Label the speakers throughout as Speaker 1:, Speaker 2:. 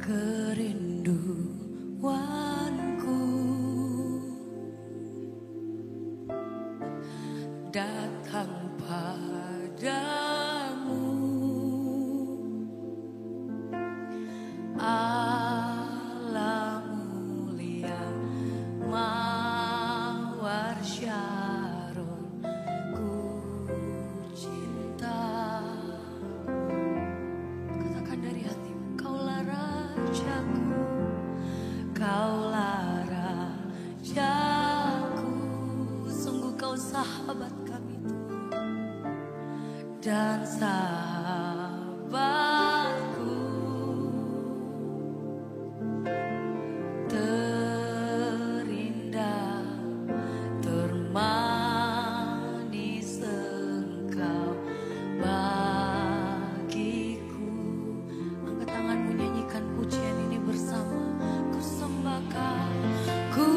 Speaker 1: kerinduanku datang padamu, Allah mulia mawar Syaron, ku cinta. Katakan dari hatimu, kaulah rajaku, kaulah rajaku, sungguh kau sahabat kami dan sahabatku, terindah termanis engkau bagiku. Angkat tanganmu, nyanyikan pujian ini bersama. Ku sembah kau, ku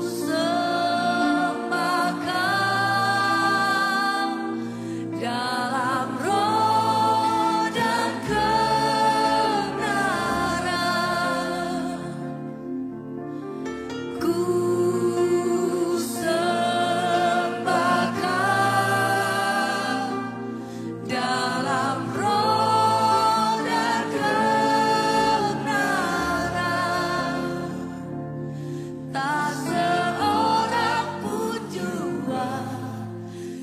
Speaker 1: sembah kau dalam roh dan kebenaran. Ku sembah kau dalam roh dan kebenaran. Tak seorang pun jua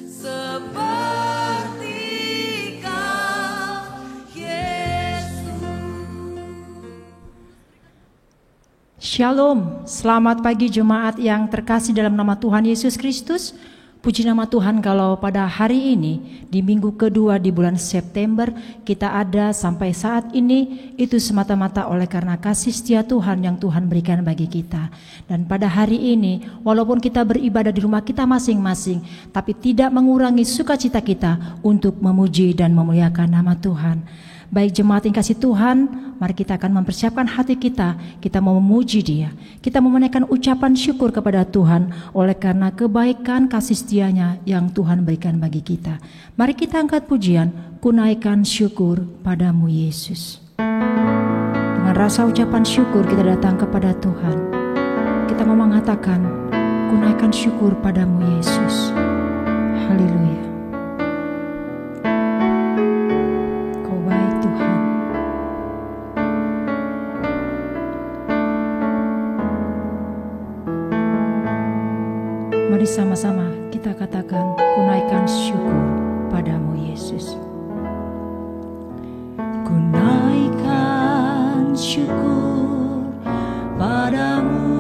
Speaker 1: seperti kau, Yesus.
Speaker 2: Shalom, selamat pagi jemaat yang terkasih dalam nama Tuhan Yesus Kristus. Puji nama Tuhan kalau pada hari ini di minggu kedua di bulan September kita ada sampai saat ini, itu semata-mata oleh karena kasih setia Tuhan yang Tuhan berikan bagi kita. Dan pada hari ini walaupun kita beribadah di rumah kita masing-masing, tapi tidak mengurangi sukacita kita untuk memuji dan memuliakan nama Tuhan. Baik jemaat yang kasih Tuhan, mari kita akan mempersiapkan hati kita mau memuji Dia. Kita mau menaikkan ucapan syukur kepada Tuhan oleh karena kebaikan kasih setianya yang Tuhan berikan bagi kita. Mari kita angkat pujian, ku naikkan syukur padamu Yesus. Dengan rasa ucapan syukur kita datang kepada Tuhan. Kita mau mengatakan, ku naikkan syukur padamu Yesus. Haleluya. Mari sama-sama kita katakan, ku naikkan syukur padamu Yesus. Ku naikkan syukur padamu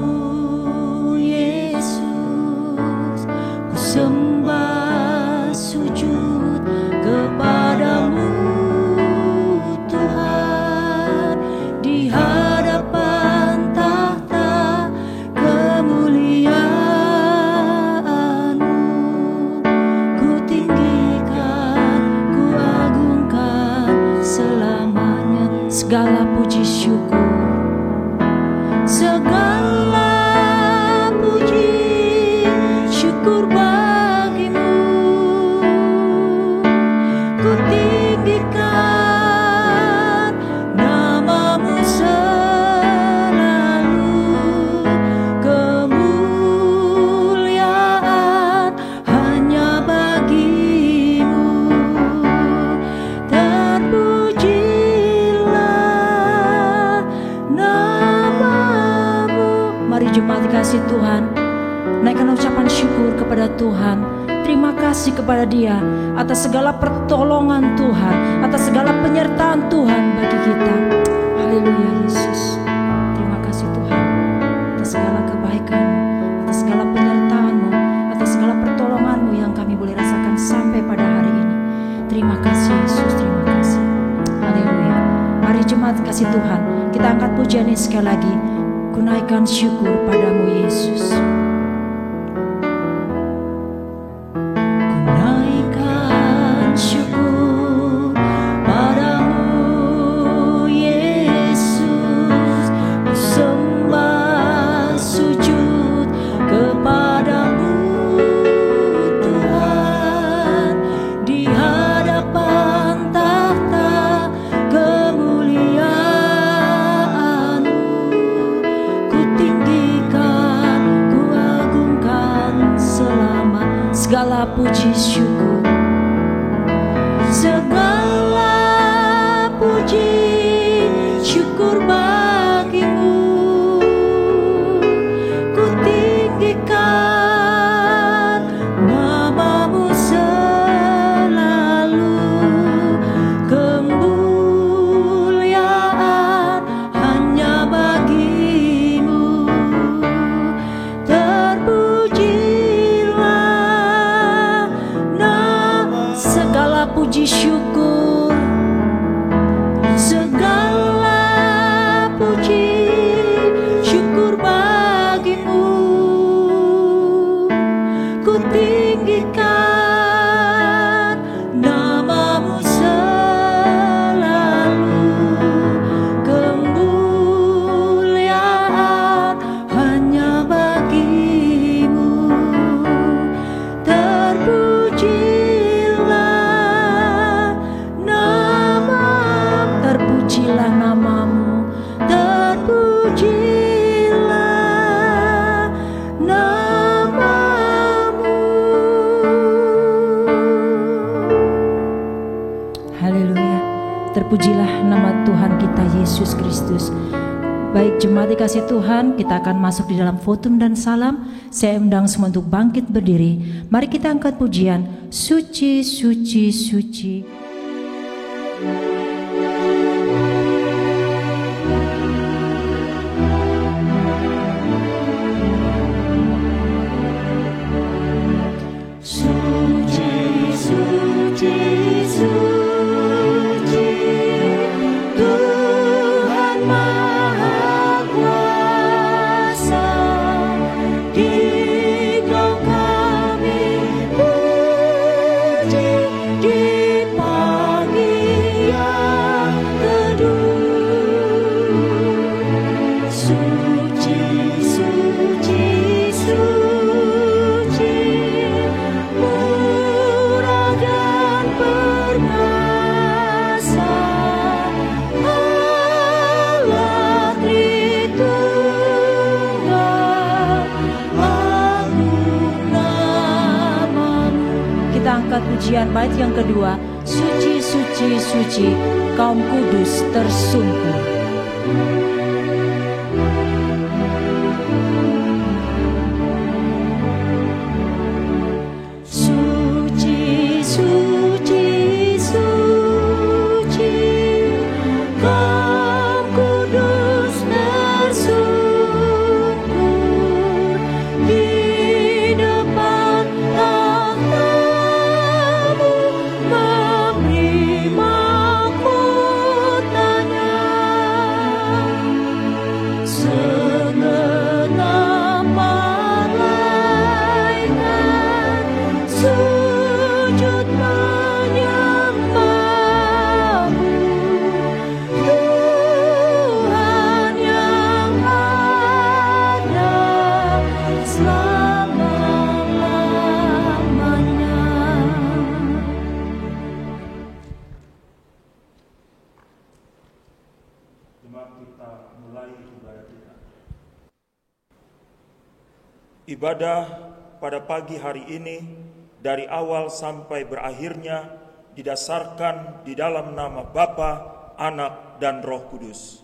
Speaker 2: Yesus. Ku sembah sujud kepadamu Tuhan, di hadapan tahta kemuliaan. Segala puji syukur, segala puji syukur bagimu. Ku tinggikan namamu selalu, kemuliaan hanya bagimu. Terpuji jemaat dikasih Tuhan, naikkan ucapan syukur kepada Tuhan. Terima kasih kepada Dia atas segala pertolongan Tuhan, atas segala penyertaan Tuhan bagi kita. Haleluya Yesus. Terima kasih Tuhan atas segala kebaikan-Mu, atas segala penyertaan-Mu, atas segala pertolongan-Mu yang kami boleh rasakan sampai pada hari ini. Terima kasih Yesus, terima kasih. Haleluya. Mari jemaat kasih Tuhan, kita angkat pujian ini sekali lagi. Ku naikkan syukur padamu Yesus. Ku naikkan syukur padamu Yesus. Ku sembah sujud kepadamu Tuhan, di hadapan tahta kemuliaan. puji syukur, segala puji syukur bagimu. Ku tinggikan namamu selalu, kemuliaan hanya bagimu. Terpujilah nama, segala puji syukur, segala puji syukur bagimu. Ku tinggikan namamu selalu, kemuliaan hanya bagimu. Terpujilah namamu, terpujilah namamu, terpujilah namamu. Haleluya, terpujilah nama Tuhan kita Yesus Kristus. Baik jemaat dikasih Tuhan, kita akan masuk di dalam votum dan salam. Saya undang semua untuk bangkit berdiri. Mari kita angkat pujian, suci, suci, suci. Suci, suci, suci, Tuhan Maha Kuasa. Dikau kami puji di pagi yang teduh. Suci, suci, suci, murah dan perkasa, Allah Tritunggal, agung namamu. Kita angkat pujian bait yang kedua, suci, suci, suci, kaum kudus tersungkur. Suci, suci, suci, kaum kudus tersungkur di depan tahta-Mu, memberi mahkotanya. Segenap malaikat sujud menyembah-Mu, Tuhan yang ada selama-lamanya.
Speaker 3: Jemaat, kita mulai ibadah kita. Ibadah pada pagi hari ini dari awal sampai berakhirnya didasarkan di dalam nama Bapa, Anak, dan Roh Kudus.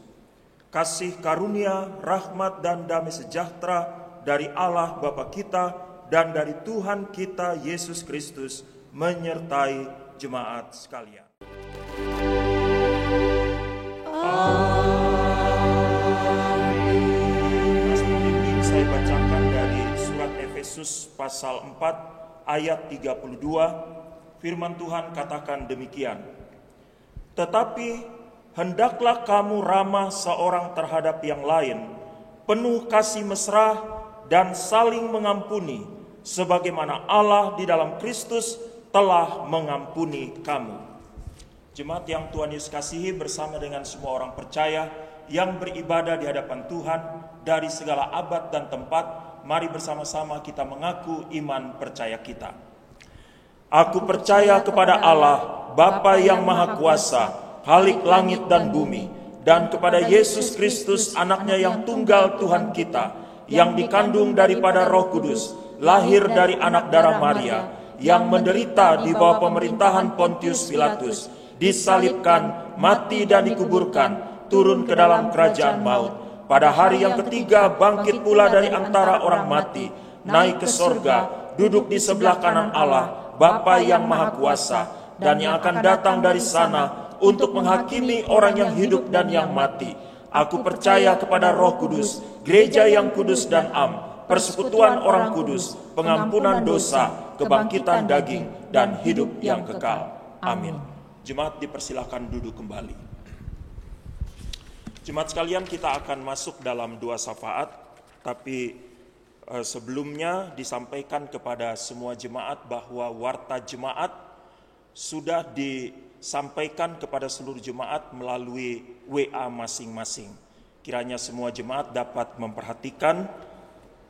Speaker 3: Kasih karunia, rahmat, dan damai sejahtera dari Allah Bapa kita dan dari Tuhan kita Yesus Kristus menyertai jemaat sekalian. Amin. Saya bacakan dari surat Efesus pasal 4 ayat 32. Firman Tuhan katakan demikian. Tetapi hendaklah kamu ramah seorang terhadap yang lain, penuh kasih mesra dan saling mengampuni, sebagaimana Allah di dalam Kristus telah mengampuni kamu. Jemaat yang Tuhan Yesus kasihi, bersama dengan semua orang percaya yang beribadah di hadapan Tuhan dari segala abad dan tempat, mari bersama-sama kita mengaku iman percaya kita. Aku percaya kepada Allah, Bapa yang Maha Kuasa, Khalik langit dan bumi, dan kepada Yesus Kristus, anaknya yang tunggal Tuhan kita, yang dikandung daripada Roh Kudus, lahir dari anak darah Maria, yang menderita di bawah pemerintahan Pontius Pilatus, disalibkan, mati dan dikuburkan, turun ke dalam kerajaan maut. Pada hari yang ketiga bangkit pula dari antara orang mati, naik ke sorga, duduk di sebelah kanan Allah, Bapa yang Maha Kuasa, dan yang akan datang dari sana untuk menghakimi orang yang hidup dan yang mati. Aku percaya kepada Roh Kudus, gereja yang kudus dan am, persekutuan orang kudus, pengampunan dosa, kebangkitan daging, dan hidup yang kekal. Amin. Jemaat dipersilakan duduk kembali. Jemaat sekalian, kita akan masuk dalam dua syafaat, tapi sebelumnya disampaikan kepada semua jemaat bahwa warta jemaat sudah disampaikan kepada seluruh jemaat melalui WA masing-masing. Kiranya semua jemaat dapat memperhatikan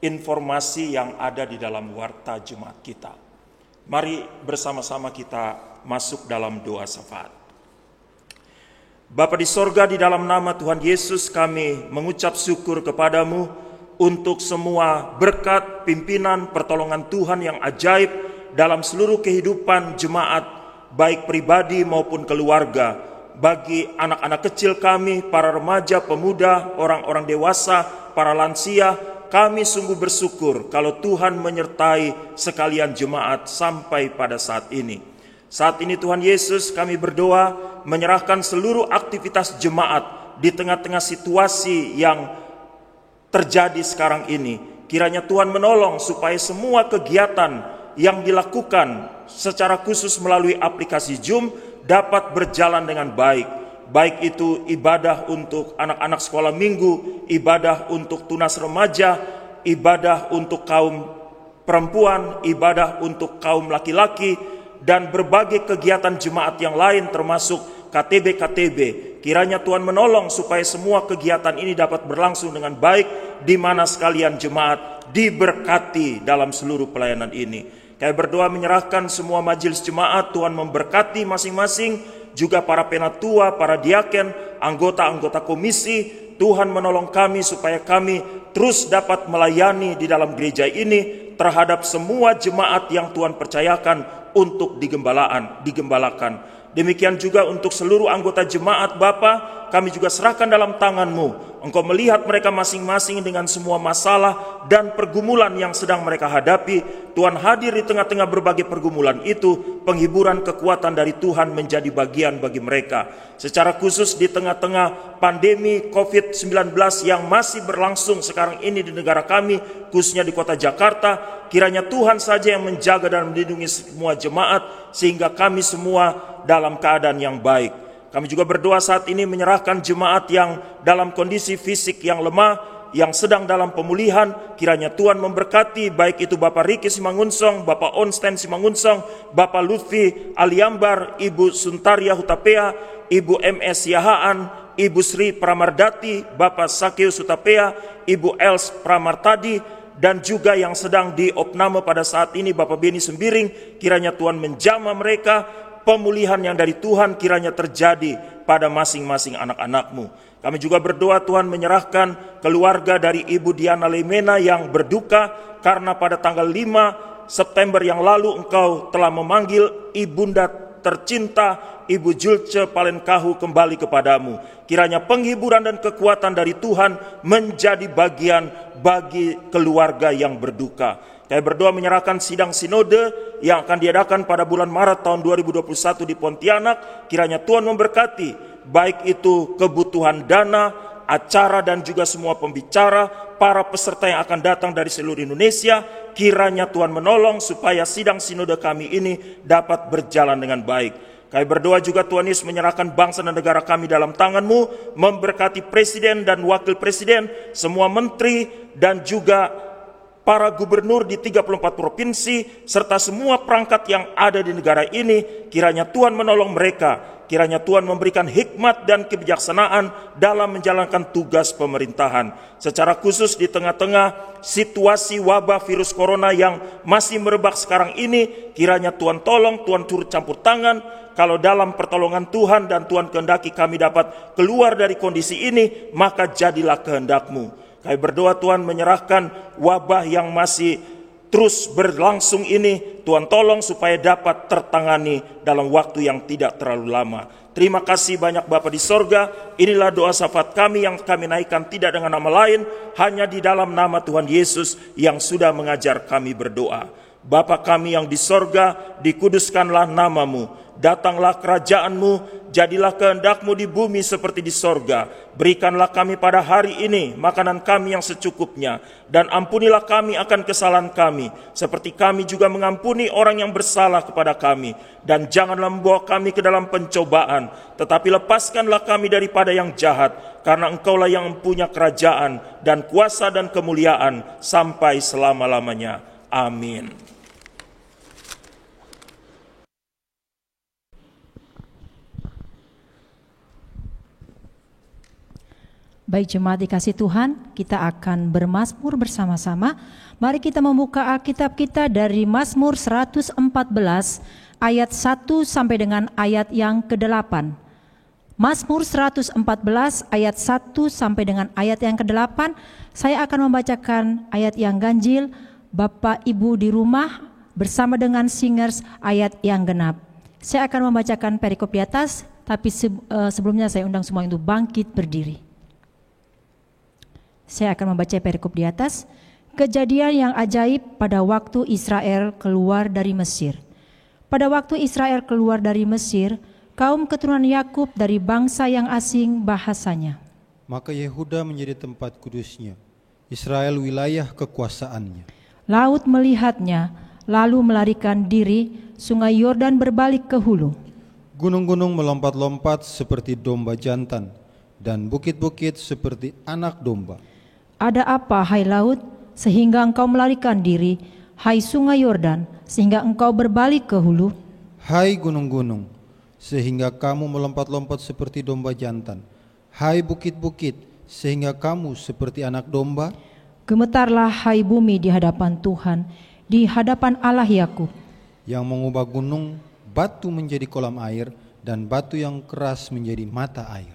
Speaker 3: informasi yang ada di dalam warta jemaat kita. Mari bersama-sama kita masuk dalam doa syafaat. Bapa di sorga, di dalam nama Tuhan Yesus kami mengucap syukur kepadamu untuk semua berkat, pimpinan, pertolongan Tuhan yang ajaib dalam seluruh kehidupan jemaat, baik pribadi maupun keluarga, bagi anak-anak kecil kami, para remaja, pemuda, orang-orang dewasa, para lansia. Kami sungguh bersyukur kalau Tuhan menyertai sekalian jemaat sampai pada saat ini. Saat ini Tuhan Yesus, kami berdoa menyerahkan seluruh aktivitas jemaat di tengah-tengah situasi yang terjadi sekarang ini. Kiranya Tuhan menolong supaya semua kegiatan yang dilakukan secara khusus melalui aplikasi Zoom dapat berjalan dengan baik. Baik itu ibadah untuk anak-anak sekolah minggu, ibadah untuk tunas remaja, ibadah untuk kaum perempuan, ibadah untuk kaum laki-laki, dan berbagai kegiatan jemaat yang lain termasuk KTB-KTB. Kiranya Tuhan menolong supaya semua kegiatan ini dapat berlangsung dengan baik, di mana sekalian jemaat diberkati dalam seluruh pelayanan ini. Kami berdoa menyerahkan semua majelis jemaat, Tuhan memberkati masing-masing, juga para penatua, para diaken, anggota-anggota komisi. Tuhan menolong kami supaya kami terus dapat melayani di dalam gereja ini terhadap semua jemaat yang Tuhan percayakan untuk digembalakan. Demikian juga untuk seluruh anggota jemaat Bapa, kami juga serahkan dalam tangan-Mu. Engkau melihat mereka masing-masing dengan semua masalah dan pergumulan yang sedang mereka hadapi. Tuhan hadir di tengah-tengah berbagai pergumulan itu, penghiburan kekuatan dari Tuhan menjadi bagian bagi mereka. Secara khusus di tengah-tengah pandemi COVID-19 yang masih berlangsung sekarang ini di negara kami, khususnya di kota Jakarta, kiranya Tuhan saja yang menjaga dan melindungi semua jemaat, sehingga kami semua dalam keadaan yang baik. Kami juga berdoa saat ini menyerahkan jemaat yang dalam kondisi fisik yang lemah, yang sedang dalam pemulihan. Kiranya Tuhan memberkati, baik itu Bapak Riki Simangunsong, Bapak Onsten Simangunsong, Bapak Lutfi Aliambar, Ibu Suntaria Hutapea, Ibu MS Yahaan, Ibu Sri Pramardati, Bapak Sakeus Hutapea, Ibu Els Pramartadi, dan juga yang sedang diopname pada saat ini Bapak Beni Sembiring. Kiranya Tuhan menjamah mereka. Pemulihan yang dari Tuhan kiranya terjadi pada masing-masing anak-anak-Mu. Kami juga berdoa Tuhan menyerahkan keluarga dari Ibu Diana Lemena yang berduka karena pada tanggal 5 September yang lalu Engkau telah memanggil Ibunda tercinta Ibu Julce Palenkahu kembali kepadamu. Kiranya penghiburan dan kekuatan dari Tuhan menjadi bagian bagi keluarga yang berduka. Kami berdoa menyerahkan sidang sinode yang akan diadakan pada bulan Maret tahun 2021 di Pontianak. Kiranya Tuhan memberkati, baik itu kebutuhan dana, acara, dan juga semua pembicara, para peserta yang akan datang dari seluruh Indonesia. Kiranya Tuhan menolong supaya sidang sinode kami ini dapat berjalan dengan baik. Kami berdoa juga Tuhan Yesus menyerahkan bangsa dan negara kami dalam tangan-Mu, memberkati presiden dan wakil presiden, semua menteri, dan juga para gubernur di 34 provinsi, serta semua perangkat yang ada di negara ini. Kiranya Tuhan menolong mereka. Kiranya Tuhan memberikan hikmat dan kebijaksanaan dalam menjalankan tugas pemerintahan. Secara khusus di tengah-tengah situasi wabah virus corona yang masih merebak sekarang ini, kiranya Tuhan tolong, Tuhan turut campur tangan. Kalau dalam pertolongan Tuhan dan Tuhan kehendaki kami dapat keluar dari kondisi ini, maka jadilah kehendak-Mu. Kami berdoa Tuhan menyerahkan wabah yang masih terus berlangsung ini, Tuhan tolong supaya dapat tertangani dalam waktu yang tidak terlalu lama. Terima kasih banyak Bapa di sorga. Inilah doa syafaat kami yang kami naikkan tidak dengan nama lain, hanya di dalam nama Tuhan Yesus yang sudah mengajar kami berdoa. Bapa kami yang di sorga, dikuduskanlah namamu. Datanglah kerajaan-Mu, jadilah kehendak-Mu di bumi seperti di sorga. Berikanlah kami pada hari ini makanan kami yang secukupnya, dan ampunilah kami akan kesalahan kami, seperti kami juga mengampuni orang yang bersalah kepada kami. Dan janganlah membawa kami ke dalam pencobaan, tetapi lepaskanlah kami daripada yang jahat, karena Engkaulah yang mempunyai kerajaan dan kuasa dan kemuliaan sampai selama-lamanya. Amin.
Speaker 2: Baik jemaat dikasih Tuhan, kita akan bermazmur bersama-sama. Mari kita membuka Alkitab kita dari Mazmur 114 ayat 1 sampai dengan ayat yang ke-8. Mazmur 114 ayat 1 sampai dengan ayat yang ke-8. Saya akan membacakan ayat yang ganjil, Bapak Ibu di rumah bersama dengan singers ayat yang genap. Saya akan membacakan perikop di atas, tapi sebelumnya saya undang semua untuk bangkit berdiri. Saya akan membaca perikop di atas. Kejadian yang ajaib pada waktu Israel keluar dari Mesir. Pada waktu Israel keluar dari Mesir, kaum keturunan Yakub dari bangsa yang asing bahasanya.
Speaker 4: Maka Yehuda menjadi tempat kudusnya, Israel wilayah kekuasaannya.
Speaker 2: Laut melihatnya, lalu melarikan diri, sungai Yordan berbalik ke hulu.
Speaker 4: Gunung-gunung melompat-lompat seperti domba jantan, dan bukit-bukit seperti anak domba.
Speaker 2: Ada apa, hai laut, sehingga engkau melarikan diri, hai sungai Yordan, sehingga engkau berbalik ke hulu?
Speaker 4: Hai gunung-gunung, sehingga kamu melompat-lompat seperti domba jantan. Hai bukit-bukit, sehingga kamu seperti anak domba.
Speaker 2: Gemetarlah hai bumi di hadapan Tuhan, di hadapan Allah Yakub,
Speaker 4: yang mengubah gunung batu menjadi kolam air, dan batu yang keras menjadi mata air.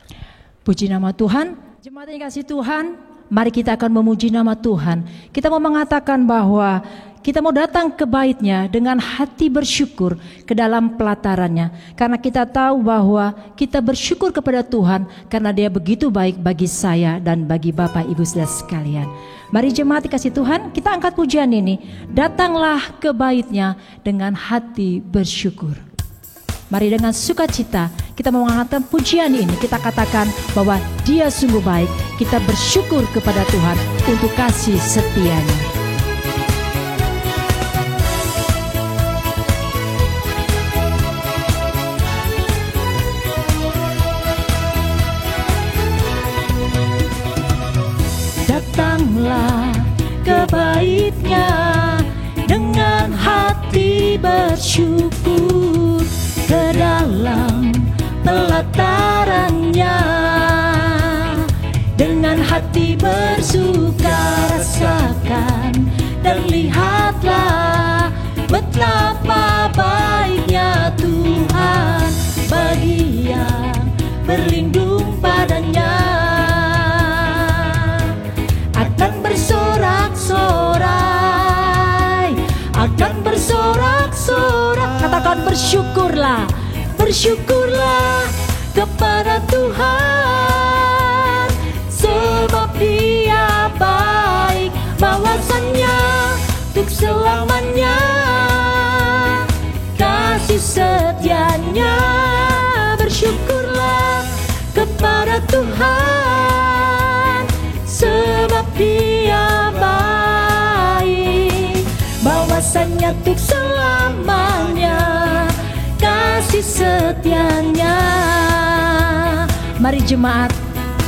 Speaker 2: Puji nama Tuhan. Jemaat yang kasih Tuhan, mari kita akan memuji nama Tuhan. Kita mau mengatakan bahwa kita mau datang ke bait-Nya dengan hati bersyukur ke dalam pelatarannya. Karena kita tahu bahwa kita bersyukur kepada Tuhan karena Dia begitu baik bagi saya dan bagi Bapak Ibu saudara sekalian. Mari jemaat dikasih Tuhan, kita angkat pujian ini. Datanglah ke bait-Nya dengan hati bersyukur. Mari dengan sukacita kita mengangkat pujian ini, kita katakan bahwa Dia sungguh baik. Kita bersyukur kepada Tuhan untuk kasih setia-Nya. Datanglah ke bait-Nya dengan hati bersyukur, ke dalam pelatarannya dengan hati bersuka rasakan dan lihatlah betapa baiknya Tuhan bagi yang berlindung padanya. Akan bersorak-sorai, akan bersorak-sorak. Katakan bersyukurlah, bersyukurlah kepada Tuhan, sebab Dia baik, bahwasannya untuk selamanya kasih setia-Nya. Bersyukurlah kepada Tuhan, sebab Dia baik, bahwasannya untuk selamanya kasih setia-Nya. Mari jemaat,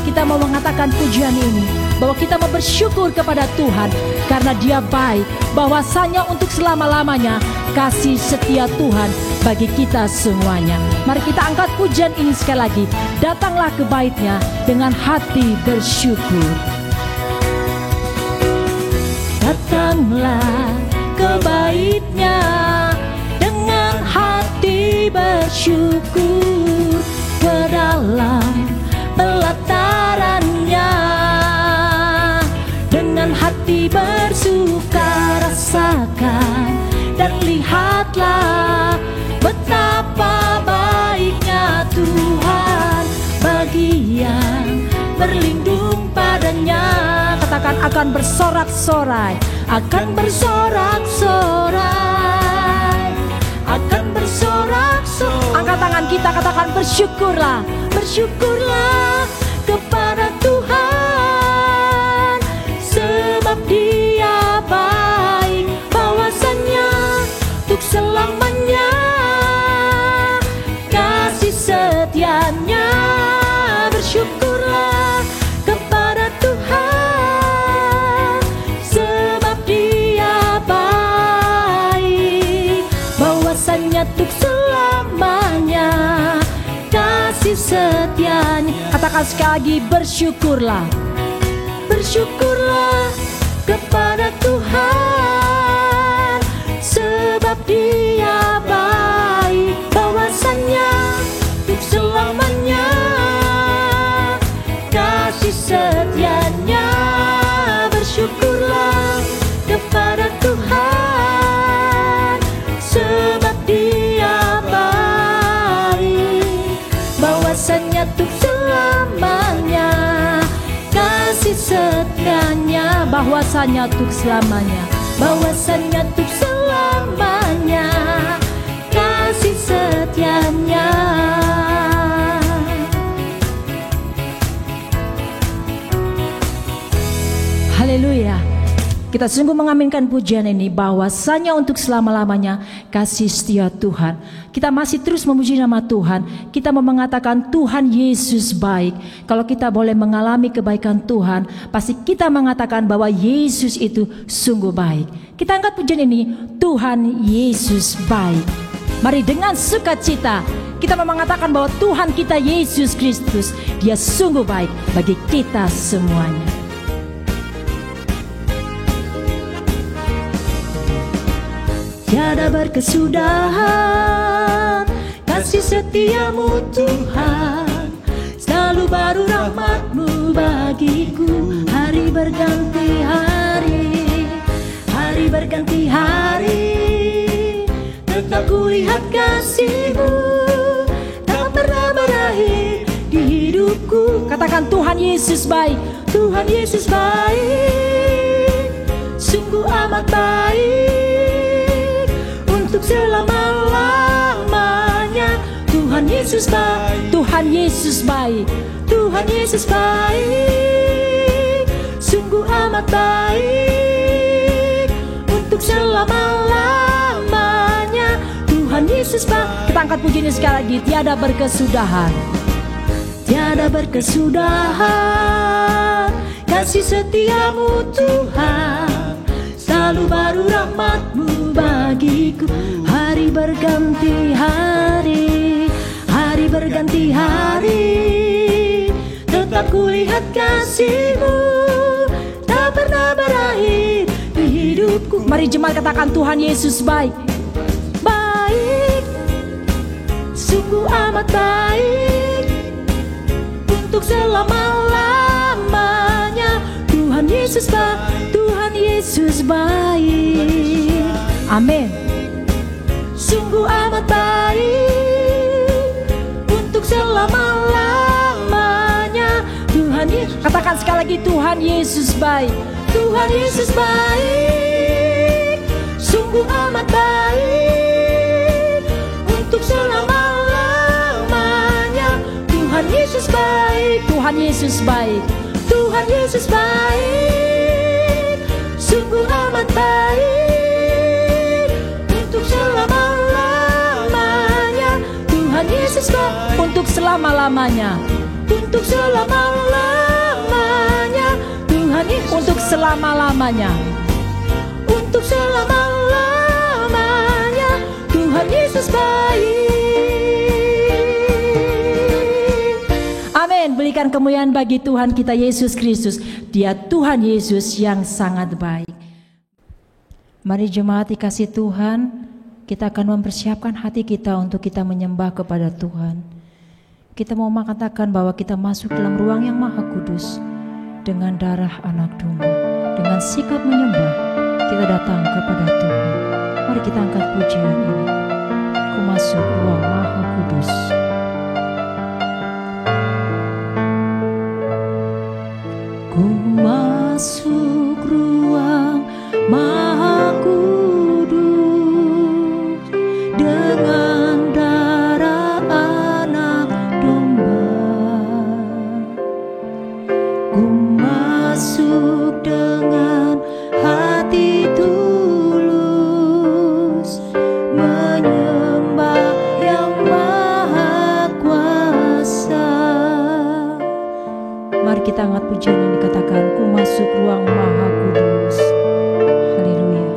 Speaker 2: kita mau mengatakan pujian ini, bahwa kita mau bersyukur kepada Tuhan karena Dia baik, bahwasanya untuk selama-lamanya kasih setia Tuhan bagi kita semuanya. Mari kita angkat pujian ini sekali lagi. Datanglah ke bait-Nya dengan hati bersyukur. Datanglah ke bait-Nya dengan hati bersyukur, ke dalam pelatarannya dengan hati bersuka rasa rasakan dan lihatlah betapa baiknya Tuhan bagi yang berlindung padanya. Katakan akan bersorak-sorai, akan bersorak-sorai, akan bersorak-sorai. Angkat tangan kita, katakan bersyukurlah, bersyukurlah kepada Tuhan, sebab Dia baik, bahwasannya untuk selamanya kasih setianya. Bersyukurlah kepada Tuhan, sebab Dia baik, bahwasannya untuk selamanya kasih setianya. Katakan sekali lagi, bersyukurlah, bersyukurlah kepada Tuhan, sebab Dia baik, bahwasannya untuk selamanya kasih setianya. Bersyukurlah kepada Tuhan, sebab Dia baik, bahwasannya untuk selamanya kasih setianya. Bahwasannya untuk selamanya, bahwasannya untuk selamanya kasih setianya. Haleluya. Kita sungguh mengaminkan pujian ini, bahwasanya untuk selama-lamanya kasih setia Tuhan. Kita masih terus memuji nama Tuhan. Kita mau mengatakan Tuhan Yesus baik. Kalau kita boleh mengalami kebaikan Tuhan, pasti kita mengatakan bahwa Yesus itu sungguh baik. Kita angkat pujian ini, Tuhan Yesus baik. Mari dengan sukacita kita mau mengatakan bahwa Tuhan kita Yesus Kristus, Dia sungguh baik bagi kita semuanya. Tiada berkesudahan kasih setiamu Tuhan, selalu baru rahmat-Mu bagiku. Hari berganti hari, hari berganti hari, tetap kulihat kasih-Mu tak pernah berakhir di hidupku. Katakan Tuhan Yesus baik, Tuhan Yesus baik, sungguh amat baik untuk selama-lamanya. Tuhan Yesus baik, Tuhan Yesus baik, Tuhan Yesus baik, sungguh amat baik untuk selama-lamanya. Tuhan Yesus baik. Kita angkat pujiannya sekali lagi, tiada berkesudahan, tiada berkesudahan kasih setiamu Tuhan, selalu baru rahmat-Mu bagiku. Hari berganti hari, hari berganti hari, tetap kulihat kasih-Mu tak pernah berakhir di hidupku. Mari jemaat katakan Tuhan Yesus baik, baik, sungguh amat baik untuk selama-lamanya. Tuhan Yesus baik, Tuhan Yesus baik. Amin. Sungguh amat baik untuk selama-lamanya. Tuhan Yesus. Katakan sekali lagi, Tuhan Yesus baik, Tuhan Yesus baik, sungguh amat baik untuk selama-lamanya. Tuhan Yesus baik, Tuhan Yesus baik, Tuhan Yesus baik, sungguh amat baik untuk selama-lamanya. Tuhan Yesus baik untuk selama-lamanya, untuk selama-lamanya. Tuhan Yesus untuk selama-lamanya, untuk selama-lamanya. Tuhan Yesus baik. Amin. Berikan kemuliaan bagi Tuhan kita Yesus Kristus. Dia Tuhan Yesus yang sangat baik. Mari jemaat dikasih Tuhan, kita akan mempersiapkan hati kita untuk kita menyembah kepada Tuhan. Kita mau mengatakan bahwa kita masuk dalam ruang yang maha kudus dengan darah anak domba, dengan sikap menyembah. kita datang kepada Tuhan. Mari kita angkat pujian ini. Ku masuk ruang Maha Kudus. Ku masuk ruang Maha Kudus dengan darah anak domba. Ku masuk dengan hati tulus menyembah yang Maha Kuasa. Mari kita angkat pujian ini, katakan, ku masuk ruang Maha Kudus. Haleluya.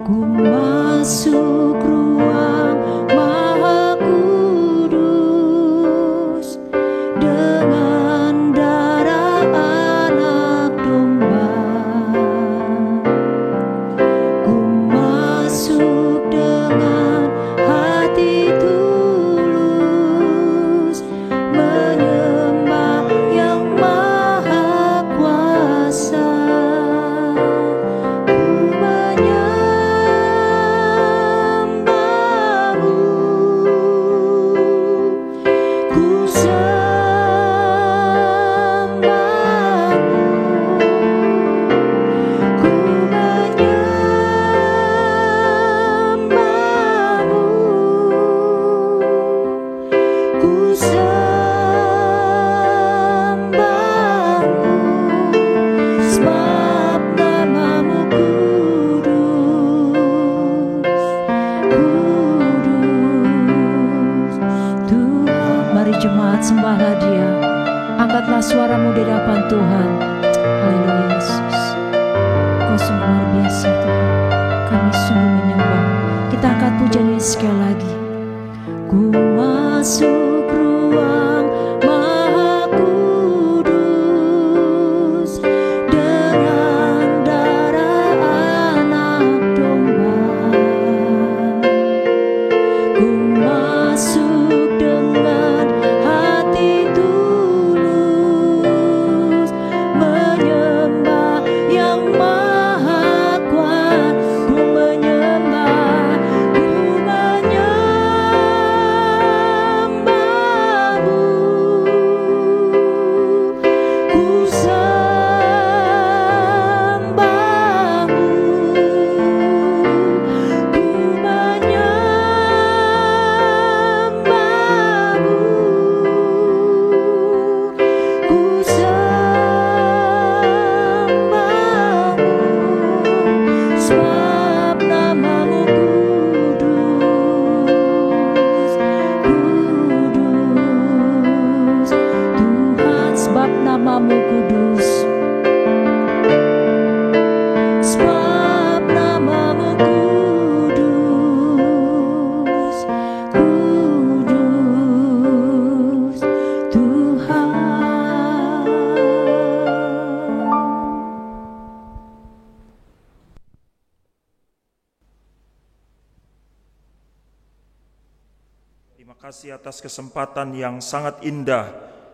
Speaker 2: Ku masuk ruang Maha Kudus dengan darah anak domba. Ku masuk dengan hati tulus menyembah yang Maha Kuasa. Ku menyembah-Mu, ku sembah-Mu, ku menyembah-Mu, ku sembah-Mu, sebab nama-Mu kudus, kudus Tuhan. Mari jemaat, sembahlah Dia, angkatlah suaramu di hadapan Tuhan. Haleluya Yesus, Kau sungguh luar biasa Tuhan, kami sungguh menyembah. Kita angkat pujian ini sekali lagi. Ku masuk ruang Maha Kudus dengan darah anak domba. Ku masuk dengan hati tulus menyembah yang Maha Kuasa. Ku menyembah, ku menyembah-Mu, ku sembah-Mu, ku menyembah-Mu, ku sembah-Mu, sebab nama-Mu kudus, kudus Tuhan, sebab nama-Mu kudus, sebab nama-Mu kudus, kudus Tuhan.
Speaker 3: Terima kasih atas kesempatan yang sangat indah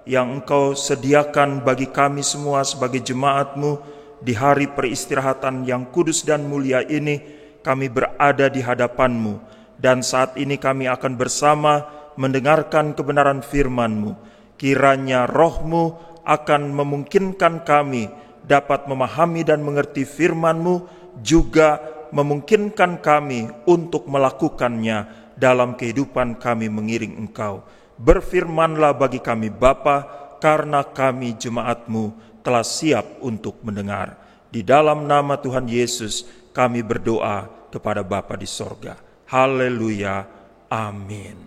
Speaker 3: yang Engkau sediakan bagi kami semua sebagai jemaat-Mu di hari peristirahatan yang kudus dan mulia ini. Kami berada di hadapan-Mu dan saat ini kami akan bersama mendengarkan kebenaran firman-Mu. Kiranya Roh-Mu akan memungkinkan kami dapat memahami dan mengerti firman-Mu, juga memungkinkan kami untuk melakukannya dalam kehidupan kami mengiring Engkau. Berfirmanlah bagi kami Bapa, karena kami jemaat-Mu telah siap untuk mendengar. Di dalam nama Tuhan Yesus kami berdoa kepada Bapa di sorga. Haleluya, amin.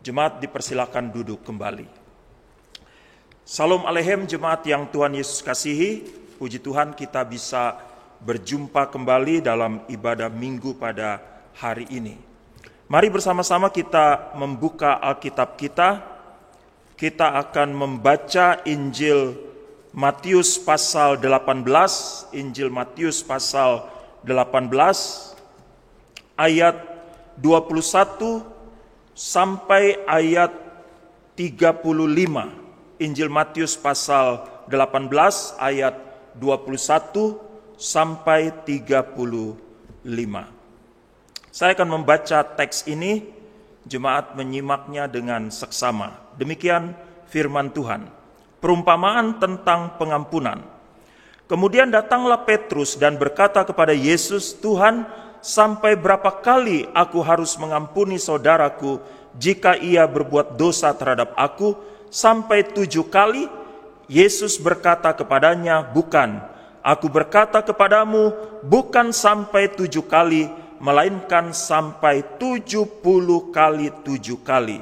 Speaker 3: Jemaat dipersilakan duduk kembali. Salam alehem jemaat yang Tuhan Yesus kasihi. Puji Tuhan kita bisa berjumpa kembali dalam ibadah minggu pada hari ini. Mari bersama-sama kita membuka Alkitab kita. Kita akan membaca Injil Matius pasal 18, Injil Matius pasal 18 ayat 21 sampai ayat 35. Injil Matius pasal 18 ayat 21 sampai 35. Saya akan membaca teks ini, jemaat menyimaknya dengan seksama. Demikian firman Tuhan. Perumpamaan tentang pengampunan. Kemudian datanglah Petrus dan berkata kepada Yesus, "Tuhan, sampai berapa kali aku harus mengampuni saudaraku jika ia berbuat dosa terhadap aku? Sampai 7 kali?" Yesus berkata kepadanya, "Bukan, aku berkata kepadamu, bukan sampai 7 kali, melainkan sampai 70 kali 7 kali.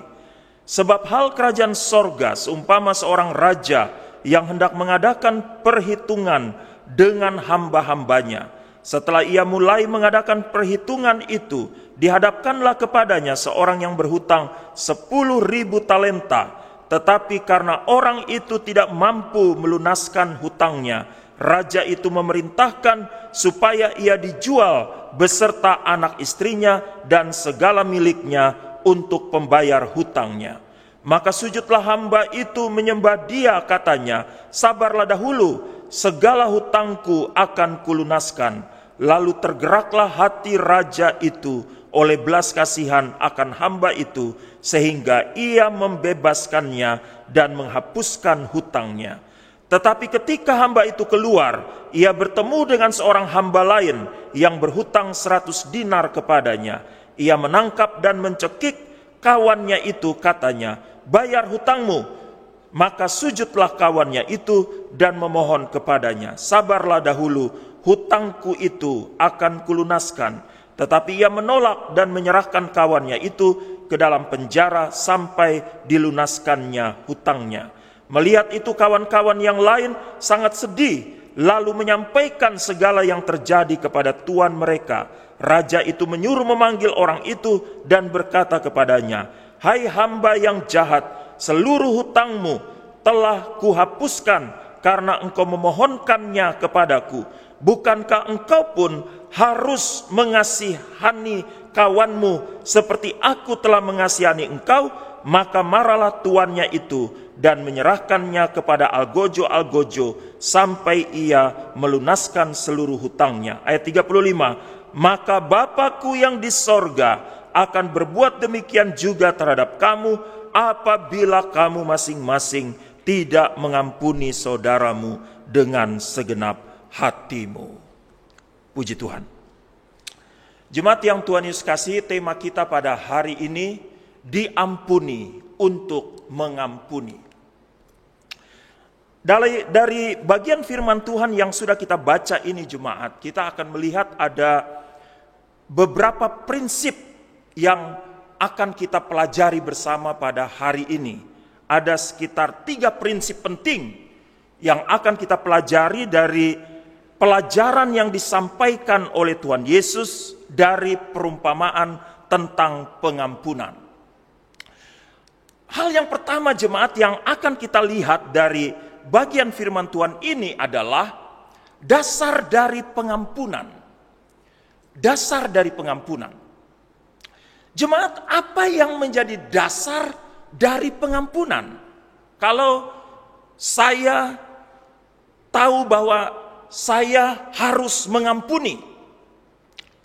Speaker 3: Sebab hal kerajaan sorga seumpama seorang raja yang hendak mengadakan perhitungan dengan hamba-hambanya. Setelah ia mulai mengadakan perhitungan itu, dihadapkanlah kepadanya seorang yang berhutang 10.000 talenta. Tetapi karena orang itu tidak mampu melunaskan hutangnya, raja itu memerintahkan supaya ia dijual beserta anak istrinya dan segala miliknya untuk pembayar hutangnya. Maka sujudlah hamba itu menyembah dia, katanya, "Sabarlah dahulu, segala hutangku akan kulunaskan." Lalu tergeraklah hati raja itu oleh belas kasihan akan hamba itu, sehingga ia membebaskannya dan menghapuskan hutangnya. Tetapi ketika hamba itu keluar, ia bertemu dengan seorang hamba lain yang berhutang 100 dinar kepadanya. Ia menangkap dan mencekik kawannya itu, katanya, "Bayar hutangmu." Maka sujudlah kawannya itu dan memohon kepadanya, "Sabarlah dahulu, hutangku itu akan kulunaskan." Tetapi ia menolak dan menyerahkan kawannya itu ke dalam penjara sampai dilunaskannya hutangnya. Melihat itu kawan-kawan yang lain sangat sedih, lalu menyampaikan segala yang terjadi kepada tuan mereka. Raja itu menyuruh memanggil orang itu dan berkata kepadanya, "Hai hamba yang jahat, seluruh hutangmu telah kuhapuskan karena engkau memohonkannya kepadaku. Bukankah engkau pun harus mengasihani kawanmu seperti aku telah mengasihani engkau?" Maka marahlah tuannya itu dan menyerahkannya kepada algojo-algojo sampai ia melunaskan seluruh hutangnya. Ayat 35, "Maka Bapakku yang di sorga akan berbuat demikian juga terhadap kamu apabila kamu masing-masing tidak mengampuni saudaramu dengan segenap hatimu." Puji Tuhan. Jemaat yang Tuhan Yesus kasih, tema kita pada hari ini, diampuni untuk mengampuni. Dari bagian firman Tuhan yang sudah kita baca ini, jemaat, kita akan melihat ada beberapa prinsip yang akan kita pelajari bersama pada hari ini. Ada sekitar 3 prinsip penting yang akan kita pelajari dari pelajaran yang disampaikan oleh Tuhan Yesus dari perumpamaan tentang pengampunan. Hal yang pertama, jemaat, yang akan kita lihat dari bagian firman Tuhan ini adalah dasar dari pengampunan. Dasar dari pengampunan. Jemaat, apa yang menjadi dasar dari pengampunan? Kalau saya tahu bahwa saya harus mengampuni,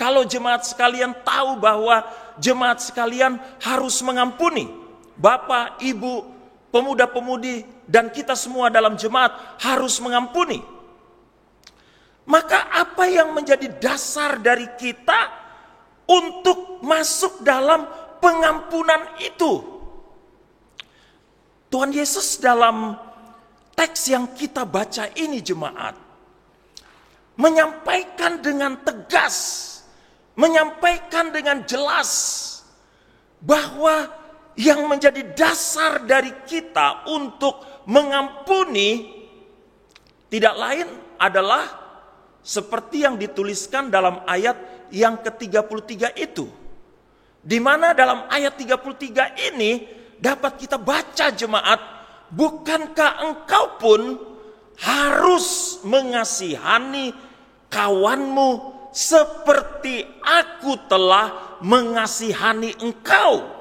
Speaker 3: kalau jemaat sekalian tahu bahwa jemaat sekalian harus mengampuni, Bapak, Ibu, pemuda-pemudi, dan kita semua dalam jemaat harus mengampuni. Maka apa yang menjadi dasar dari kita untuk masuk dalam pengampunan itu? Tuhan Yesus dalam teks yang kita baca ini, jemaat, menyampaikan dengan tegas, menyampaikan dengan jelas bahwa yang menjadi dasar dari kita untuk mengampuni tidak lain adalah seperti yang dituliskan dalam ayat yang ke-33 itu. Di mana dalam ayat 33 ini dapat kita baca, jemaat, "Bukankah engkau pun harus mengasihani kawanmu seperti aku telah mengasihani engkau?"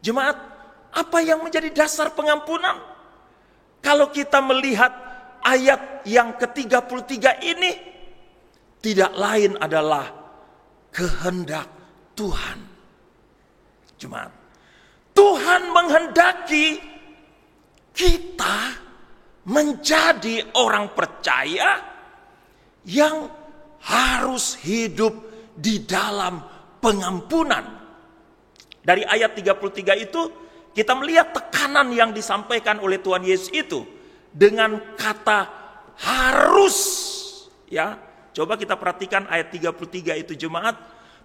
Speaker 3: Jemaat, apa yang menjadi dasar pengampunan? Kalau kita melihat ayat yang ke-33 ini tidak lain adalah kehendak Tuhan. Jemaat, Tuhan menghendaki kita menjadi orang percaya yang harus hidup di dalam pengampunan. Dari ayat 33 itu kita melihat tekanan yang disampaikan oleh Tuhan Yesus itu dengan kata harus. Ya, coba kita perhatikan ayat 33 itu jemaat.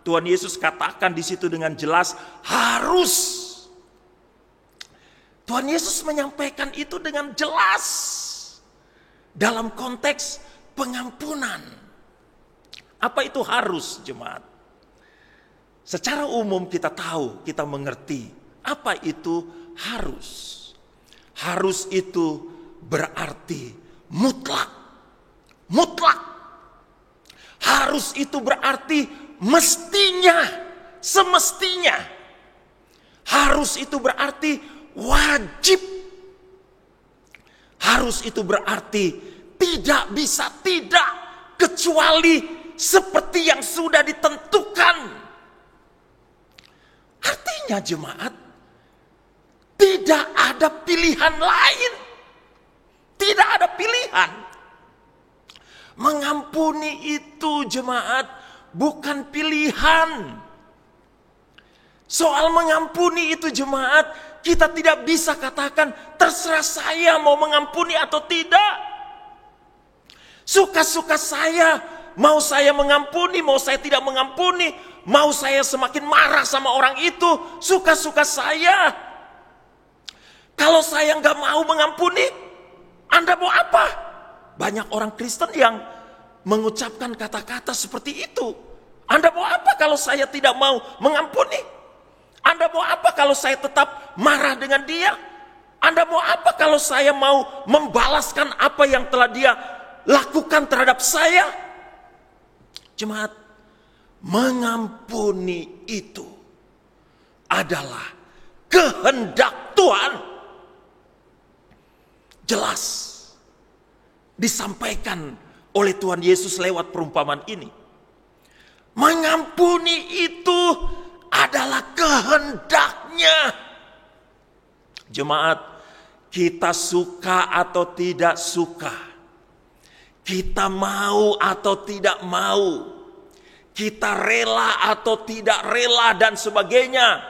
Speaker 3: Tuhan Yesus katakan di situ dengan jelas harus. Tuhan Yesus menyampaikan itu dengan jelas dalam konteks pengampunan. Apa itu harus, jemaat? Secara umum kita tahu, kita mengerti apa itu harus. Harus itu berarti mutlak. Mutlak. Harus itu berarti mestinya, semestinya. Harus itu berarti wajib. Harus itu berarti tidak bisa tidak, kecuali seperti yang sudah ditentukan. Artinya jemaat, tidak ada pilihan lain. Tidak ada pilihan. Mengampuni itu jemaat bukan pilihan. Soal mengampuni itu jemaat, kita tidak bisa katakan terserah saya mau mengampuni atau tidak. Suka-suka saya, mau saya mengampuni, mau saya tidak mengampuni, mau saya semakin marah sama orang itu, suka-suka saya. Kalau saya nggak mau mengampuni, Anda mau apa? Banyak orang Kristen yang mengucapkan kata-kata seperti itu. Anda mau apa kalau saya tidak mau mengampuni? Anda mau apa kalau saya tetap marah dengan dia? Anda mau apa kalau saya mau membalaskan apa yang telah dia lakukan terhadap saya? Jemaat, mengampuni itu adalah kehendak Tuhan. Jelas disampaikan oleh Tuhan Yesus lewat perumpamaan ini. Mengampuni itu adalah kehendaknya. Jemaat, kita suka atau tidak suka, kita mau atau tidak mau, kita rela atau tidak rela dan sebagainya,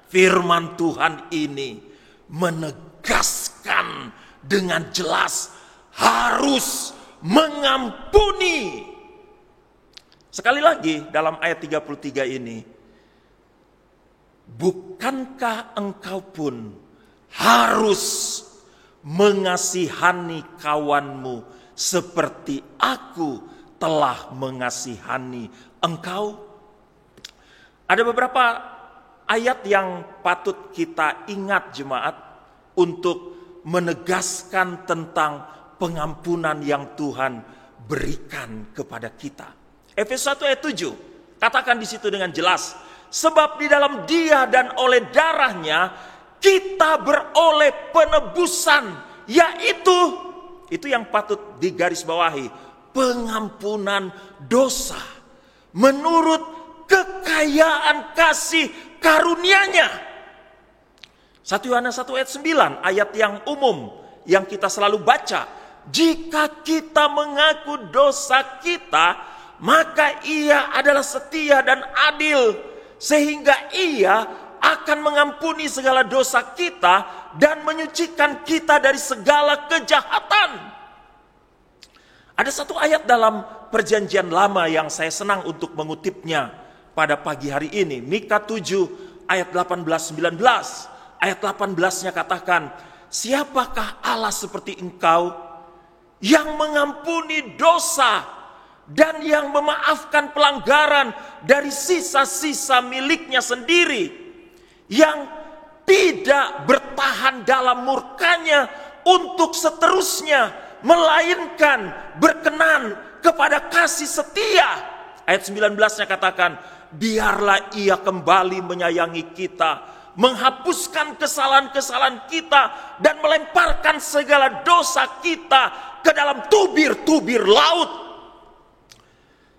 Speaker 3: firman Tuhan ini menegaskan dengan jelas harus mengampuni. Sekali lagi dalam ayat 33 ini, bukankah engkau pun harus mengasihani kawanmu seperti aku telah mengasihani engkau? Ada beberapa ayat yang patut kita ingat jemaat untuk menegaskan tentang pengampunan yang Tuhan berikan kepada kita. Efesus 1 ayat 7 katakan di situ dengan jelas, sebab di dalam Dia dan oleh darahnya kita beroleh penebusan, yaitu itu yang patut digarisbawahi, pengampunan dosa menurut kekayaan kasih karunia-Nya. 1 Yohanes 1 ayat 9, ayat yang umum yang kita selalu baca. Jika kita mengaku dosa kita, maka Ia adalah setia dan adil, sehingga Ia akan mengampuni segala dosa kita dan menyucikan kita dari segala kejahatan. Ada satu ayat dalam Perjanjian Lama yang saya senang untuk mengutipnya pada pagi hari ini. Mika 7 ayat 18-19. Ayat 18-nya katakan, siapakah Allah seperti engkau yang mengampuni dosa dan yang memaafkan pelanggaran dari sisa-sisa miliknya sendiri, yang tidak bertahan dalam murkanya untuk seterusnya, melainkan berkenan kepada kasih setia. Ayat 19-nya katakan, biarlah Ia kembali menyayangi kita, menghapuskan kesalahan-kesalahan kita dan melemparkan segala dosa kita
Speaker 5: ke dalam tubir-tubir laut.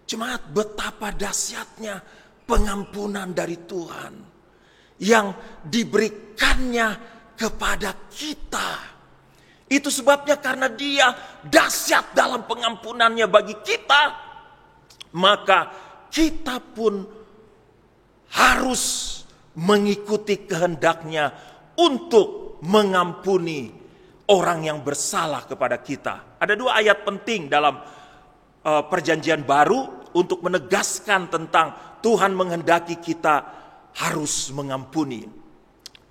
Speaker 5: Jemaat, betapa dahsyatnya pengampunan dari Tuhan yang diberikannya kepada kita. Itu sebabnya karena Dia dahsyat dalam pengampunannya bagi kita, maka kita pun harus mengikuti kehendak-Nya untuk mengampuni orang yang bersalah kepada kita. Ada 2 ayat penting dalam Perjanjian Baru untuk menegaskan tentang Tuhan menghendaki kita harus mengampuni.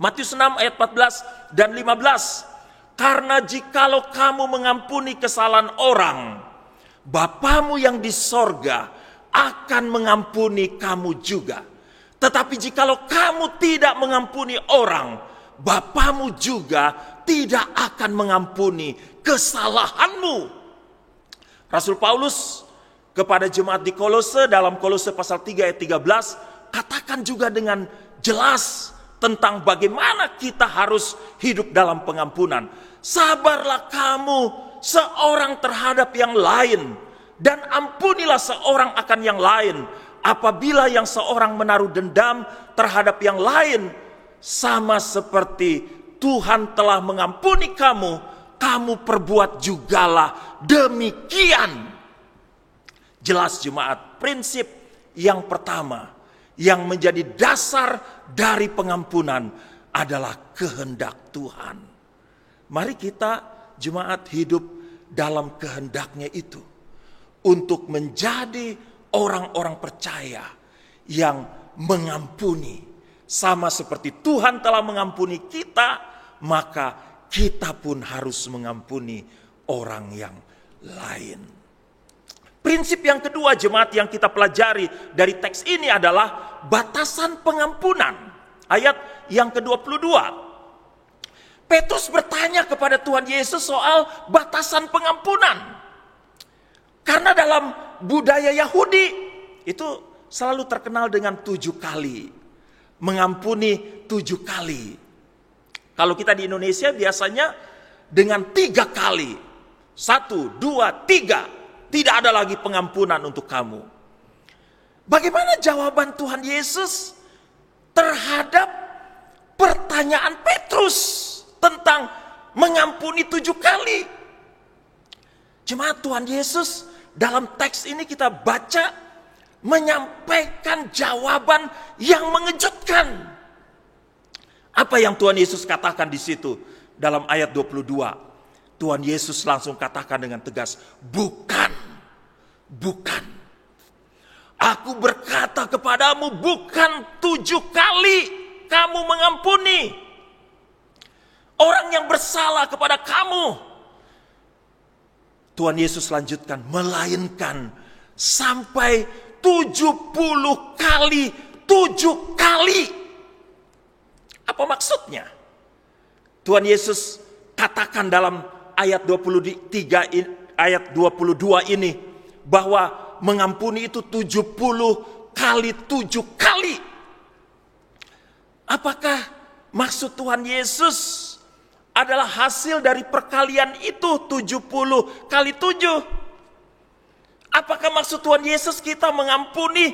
Speaker 5: Matius 6 ayat 14 dan 15. Karena jikalau kamu mengampuni kesalahan orang, Bapamu yang di sorga akan mengampuni kamu juga. Tetapi jikalau kamu tidak mengampuni orang, Bapamu juga tidak akan mengampuni kesalahanmu. Rasul Paulus kepada jemaat di Kolose dalam Kolose pasal 3 ayat 13 katakan juga dengan jelas tentang bagaimana kita harus hidup dalam pengampunan. Sabarlah kamu seorang terhadap yang lain dan ampunilah seorang akan yang lain. Apabila yang seorang menaruh dendam terhadap yang lain, sama seperti Tuhan telah mengampuni kamu, kamu perbuat jugalah demikian. Jelas jemaat, prinsip yang pertama yang menjadi dasar dari pengampunan adalah kehendak Tuhan. Mari kita jemaat hidup dalam kehendak-Nya itu untuk menjadi orang-orang percaya yang mengampuni. Sama seperti Tuhan telah mengampuni kita, maka kita pun harus mengampuni orang yang lain. Prinsip yang kedua jemaat yang kita pelajari dari teks ini adalah batasan pengampunan. Ayat yang ke-22. Petrus bertanya kepada Tuhan Yesus soal batasan pengampunan. Karena dalam budaya Yahudi itu selalu terkenal dengan 7 kali. Mengampuni 7 kali. Kalau kita di Indonesia biasanya dengan 3 kali. 1, 2, 3. Tidak ada lagi pengampunan untuk kamu. Bagaimana jawaban Tuhan Yesus terhadap pertanyaan Petrus tentang mengampuni 7 kali? Jemaat, Tuhan Yesus dalam teks ini kita baca menyampaikan jawaban yang mengejutkan. Apa yang Tuhan Yesus katakan di situ dalam ayat 22? Tuhan Yesus langsung katakan dengan tegas, bukan. Aku berkata kepadamu, bukan 7 kali kamu mengampuni orang yang bersalah kepada kamu. Tuhan Yesus lanjutkan, melainkan sampai 70 kali 7 kali. Apa maksudnya? Tuhan Yesus katakan dalam ayat 23 ayat 22 ini bahwa mengampuni itu 70 kali 7 kali. Apakah maksud Tuhan Yesus adalah hasil dari perkalian itu 70 kali 7? Apakah maksud Tuhan Yesus kita mengampuni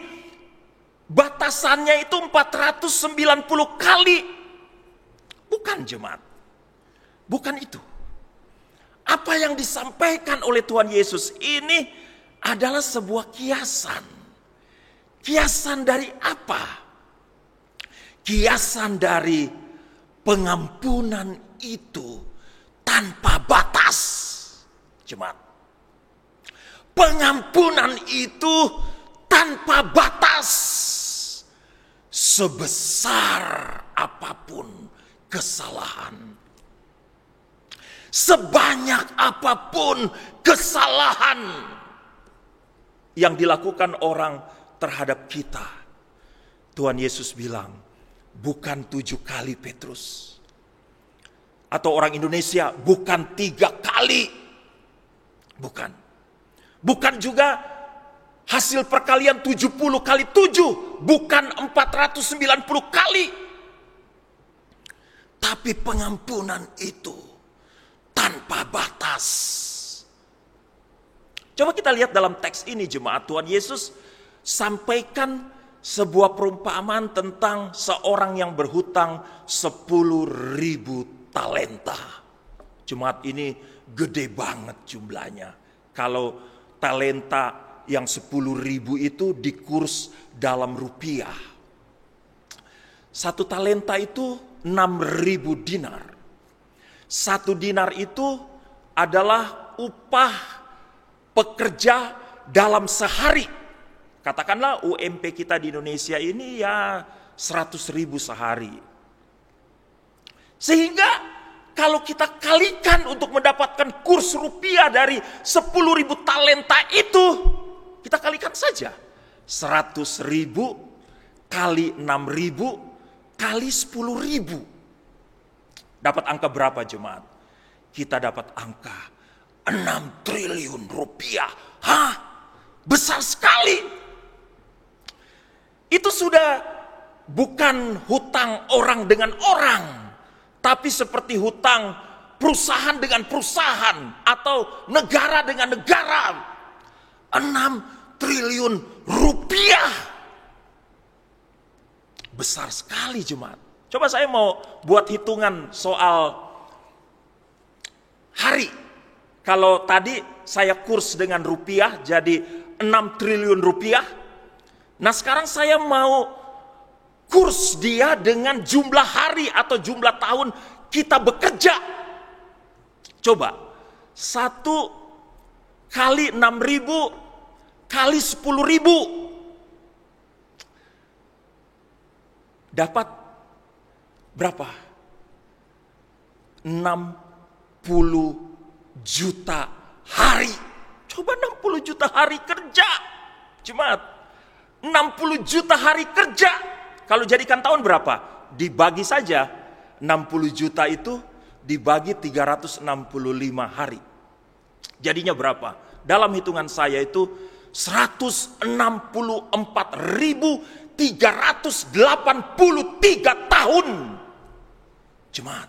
Speaker 5: batasannya itu 490 kali? Bukan jemaat. Bukan itu. Apa yang disampaikan oleh Tuhan Yesus ini adalah sebuah kiasan. Kiasan dari apa? Kiasan dari pengampunan itu tanpa batas. Jemaat. Pengampunan itu tanpa batas. Sebesar apapun kesalahan. Sebanyak apapun kesalahan yang dilakukan orang terhadap kita. Tuhan Yesus bilang, bukan 7 kali Petrus. Atau orang Indonesia, bukan 3 kali. Bukan. Bukan juga hasil perkalian 70 kali 7. Bukan 490 kali. Tapi pengampunan itu tanpa batas. Coba kita lihat dalam teks ini jemaat, Tuhan Yesus sampaikan sebuah perumpamaan tentang seorang yang berhutang 10.000 talenta. Jemaat, ini gede banget jumlahnya. Kalau talenta yang 10.000 itu dikurs dalam rupiah. 1 talenta itu 6.000 dinar. 1 dinar itu adalah upah pekerja dalam sehari. Katakanlah UMP kita di Indonesia ini ya 100.000 sehari. Sehingga kalau kita kalikan untuk mendapatkan kurs rupiah dari 10.000 talenta itu, kita kalikan saja 100.000 kali 6.000 kali 10.000. Dapat angka berapa jemaat? Kita dapat angka 6 triliun rupiah. Hah? Besar sekali. Itu sudah bukan hutang orang dengan orang, tapi seperti hutang perusahaan dengan perusahaan atau negara dengan negara. 6 triliun rupiah. Besar sekali jemaat. Coba saya mau buat hitungan soal hari. Kalau tadi saya kurs dengan rupiah jadi 6 triliun rupiah. Nah sekarang saya mau kurs dia dengan jumlah hari atau jumlah tahun kita bekerja. Coba 1 kali 6.000 kali 10.000. Dapat berapa? 60 juta hari. Coba 60 juta hari kerja. Jemaat, 60 juta hari kerja. Kalau jadikan tahun berapa? Dibagi saja 60 juta itu dibagi 365 hari. Jadinya berapa? Dalam hitungan saya itu 164.383 tahun. Jemaat,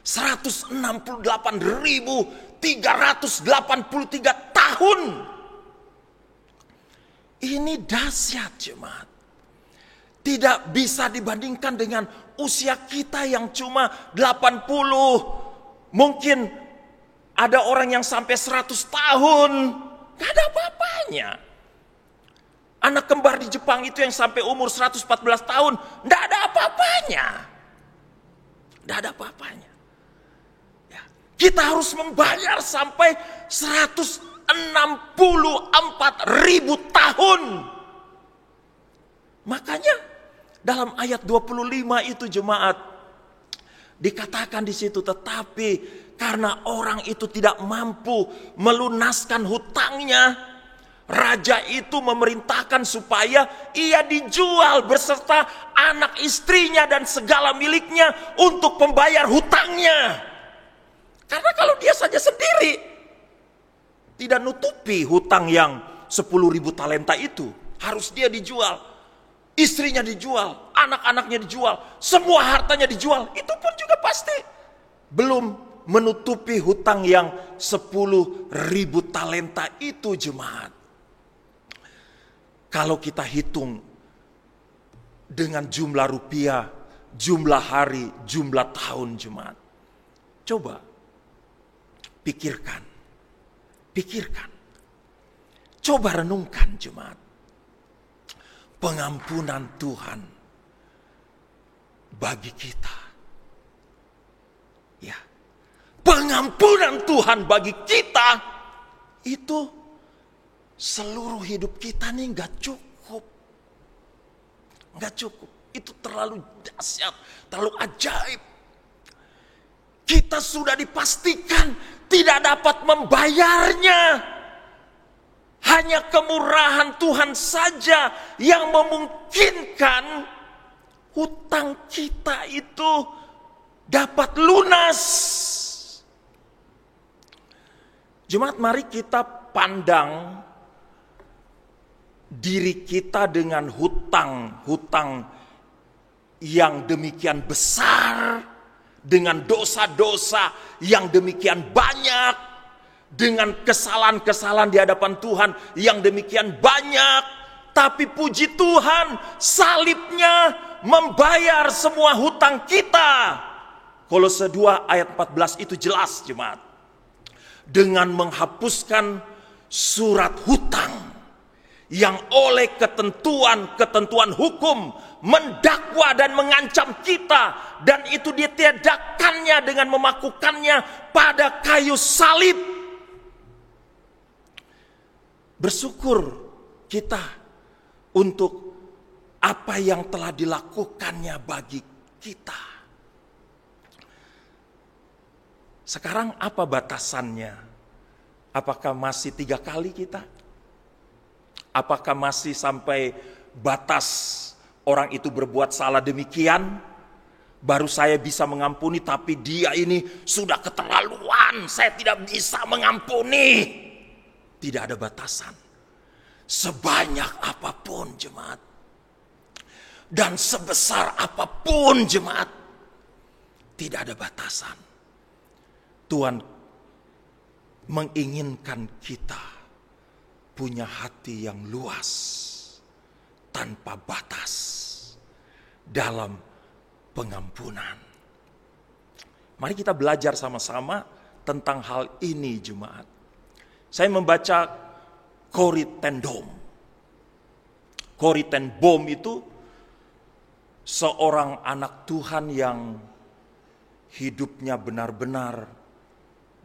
Speaker 5: 168.383 tahun. Ini dahsyat jemaat. Tidak bisa dibandingkan dengan usia kita yang cuma 80. Mungkin ada orang yang sampai 100 tahun. Gak ada apa-apanya. Anak kembar di Jepang itu yang sampai umur 114 tahun. Gak ada apa-apanya. Gak ada apa-apanya. Ya. Kita harus membayar sampai 164.000 tahun. Makanya dalam ayat 25 itu jemaat dikatakan di situ, tetapi karena orang itu tidak mampu melunaskan hutangnya, raja itu memerintahkan supaya ia dijual beserta anak istrinya dan segala miliknya untuk membayar hutangnya. Karena kalau dia saja sendiri tidak nutupi hutang yang 10.000 talenta itu, harus dia dijual. Istrinya dijual, anak-anaknya dijual, semua hartanya dijual. Itu pun juga pasti belum menutupi hutang yang 10.000 talenta itu jemaat. Kalau kita hitung dengan jumlah rupiah, jumlah hari, jumlah tahun jemaat. Coba pikirkan. Coba renungkan jemaat. Pengampunan Tuhan bagi kita. Ya. Pengampunan Tuhan bagi kita itu seluruh hidup kita nih gak cukup. Gak cukup. Itu terlalu dahsyat, terlalu ajaib. Kita sudah dipastikan tidak dapat membayarnya. Hanya kemurahan Tuhan saja yang memungkinkan hutang kita itu dapat lunas. Jemaat, mari kita pandang diri kita dengan hutang-hutang yang demikian besar, dengan dosa-dosa yang demikian banyak, dengan kesalahan-kesalahan di hadapan Tuhan yang demikian banyak. Tapi puji Tuhan, salibnya membayar semua hutang kita. Kolose 2 ayat 14 itu jelas, jemaat. Dengan menghapuskan surat hutang yang oleh ketentuan hukum mendakwa dan mengancam kita, dan itu ditiadakannya dengan memakukannya pada kayu salib. Bersyukur kita untuk apa yang telah dilakukannya bagi kita. Sekarang apa batasannya? Apakah masih 3 kali kita? Apakah masih sampai batas orang itu berbuat salah demikian, baru saya bisa mengampuni, tapi dia ini sudah keterlaluan, saya tidak bisa mengampuni? Tidak ada batasan. Sebanyak apapun jemaat, dan sebesar apapun jemaat, tidak ada batasan. Tuhan menginginkan kita punya hati yang luas, tanpa batas dalam pengampunan. Mari kita belajar sama-sama tentang hal ini jemaat. Saya membaca Corrie ten Boom. Corrie ten Boom itu seorang anak Tuhan yang hidupnya benar-benar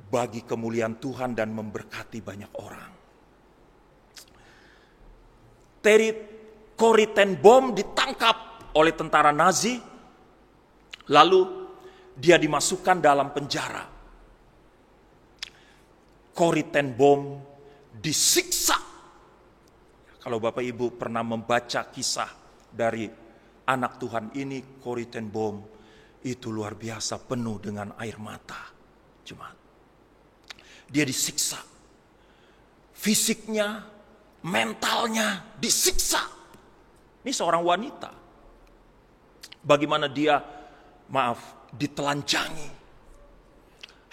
Speaker 5: bagi kemuliaan Tuhan dan memberkati banyak orang. Corrie ten Boom ditangkap oleh tentara Nazi, lalu dia dimasukkan dalam penjara. Corrie ten Boom disiksa. Kalau Bapak Ibu pernah membaca kisah dari anak Tuhan ini, Corrie ten Boom, itu luar biasa, penuh dengan air mata. Jemaat, dia disiksa, fisiknya, mentalnya disiksa. Ini seorang wanita. Bagaimana dia, ditelanjangi.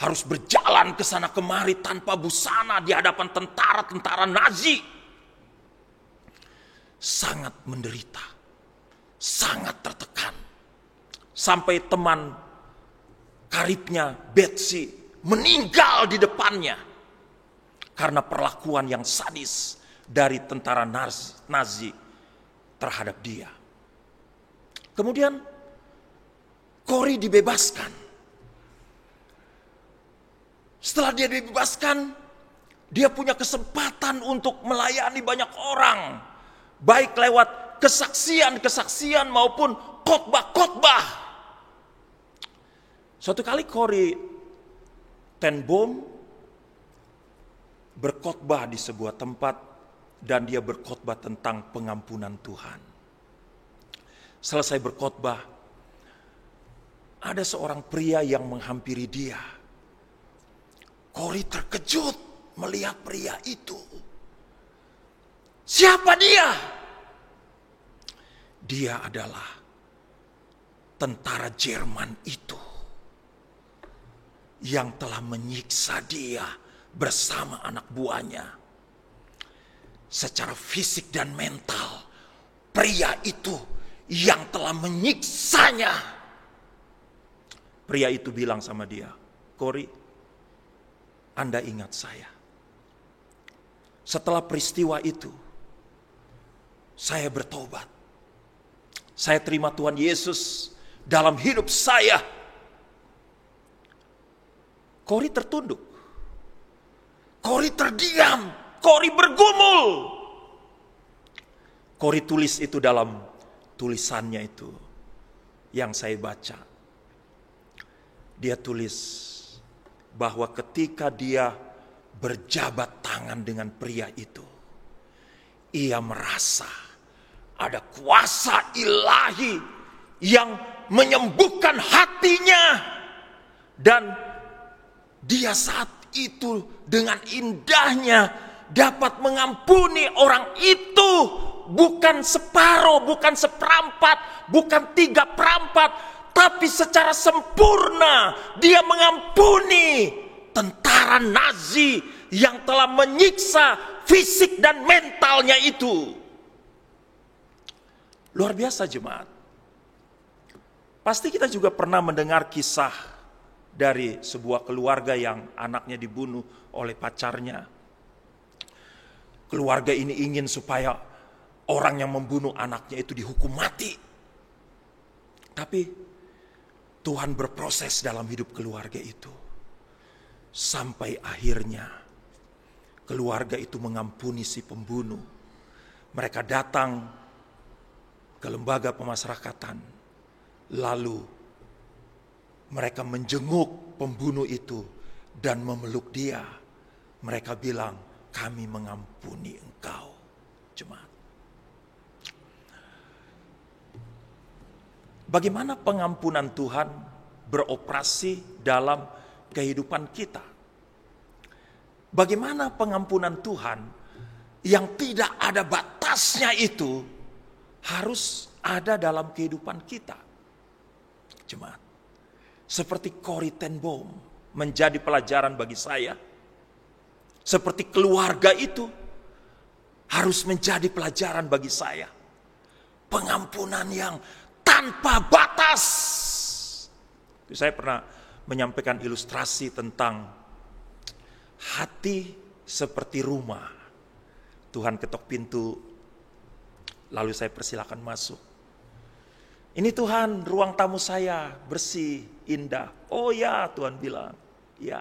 Speaker 5: Harus berjalan ke sana kemari tanpa busana di hadapan tentara-tentara Nazi. Sangat menderita. Sangat tertekan. Sampai teman karibnya Betsy meninggal di depannya. Karena perlakuan yang sadis dari tentara Nazi terhadap dia. Kemudian Corrie dibebaskan. Setelah dia dibebaskan, dia punya kesempatan untuk melayani banyak orang, baik lewat kesaksian-kesaksian maupun khotbah-khotbah. Suatu kali Corrie ten Boom berkhotbah di sebuah tempat, dan dia berkhotbah tentang pengampunan Tuhan. Selesai berkhotbah, ada seorang pria yang menghampiri dia. Corrie terkejut melihat pria itu. Siapa dia? Dia adalah tentara Jerman itu yang telah menyiksa dia bersama anak buahnya. Secara fisik dan mental, pria itu yang telah menyiksanya. Pria itu bilang sama dia, Corrie, Anda ingat saya. Setelah peristiwa itu, saya bertobat. Saya terima Tuhan Yesus dalam hidup saya. Corrie tertunduk. Corrie terdiam. Corrie bergumul. Corrie tulis itu dalam tulisannya itu yang saya baca. Dia tulis bahwa ketika dia berjabat tangan dengan pria itu, ia merasa ada kuasa ilahi yang menyembuhkan hatinya, dan dia saat itu dengan indahnya dapat mengampuni orang itu, bukan separuh, bukan seperempat, bukan 3/4, tapi secara sempurna dia mengampuni tentara Nazi yang telah menyiksa fisik dan mentalnya itu. Luar biasa jemaat. Pasti kita juga pernah mendengar kisah dari sebuah keluarga yang anaknya dibunuh oleh pacarnya. Keluarga ini ingin supaya orang yang membunuh anaknya itu dihukum mati. Tapi Tuhan berproses dalam hidup keluarga itu. Sampai akhirnya keluarga itu mengampuni si pembunuh. Mereka datang ke lembaga pemasyarakatan. Lalu mereka menjenguk pembunuh itu dan memeluk dia. Mereka bilang, kami mengampuni engkau, jemaat. Bagaimana pengampunan Tuhan beroperasi dalam kehidupan kita? Bagaimana pengampunan Tuhan yang tidak ada batasnya itu harus ada dalam kehidupan kita, jemaat. Seperti Corrie ten Boom menjadi pelajaran bagi saya. Seperti keluarga itu harus menjadi pelajaran bagi saya. Pengampunan yang tanpa batas. Saya pernah menyampaikan ilustrasi tentang hati seperti rumah. Tuhan ketok pintu, lalu saya persilakan masuk. Ini Tuhan, ruang tamu saya bersih, indah. Oh ya, Tuhan bilang, ya.